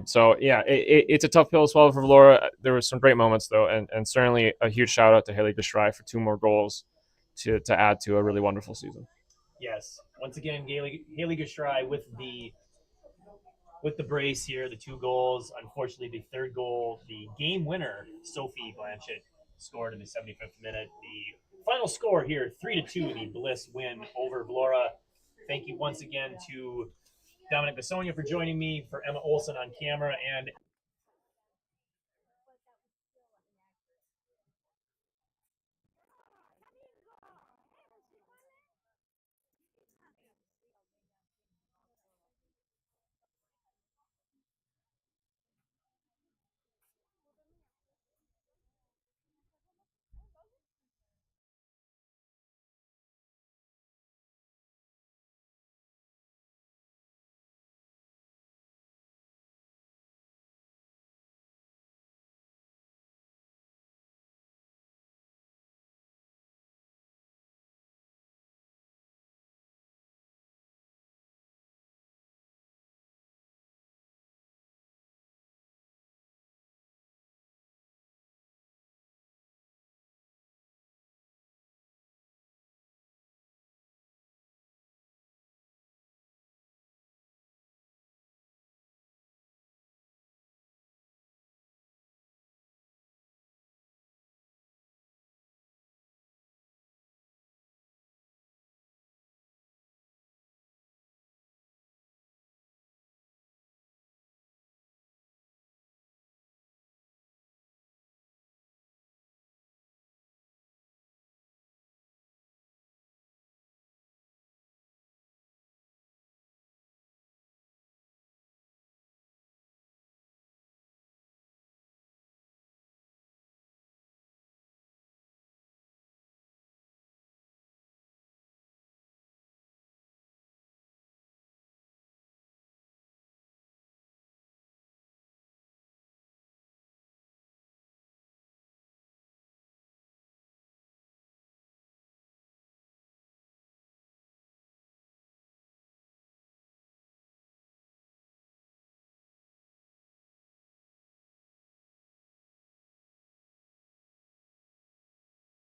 So yeah, it's a tough pill to swallow for Vlora. There were some great moments though, and certainly a huge shout out to Haley Gashrai for 2 more goals to add to a really wonderful season. Yes, once again, Haley Gashrai with the brace here, the 2 goals. Unfortunately, the 3rd goal, the game winner, Sophie Blanchett, scored in the 75th minute. The final score here, 3-2, the Bliss win over Vlora. Thank you once again to Dominic Bessonia for joining me, for Emma Olson on camera, and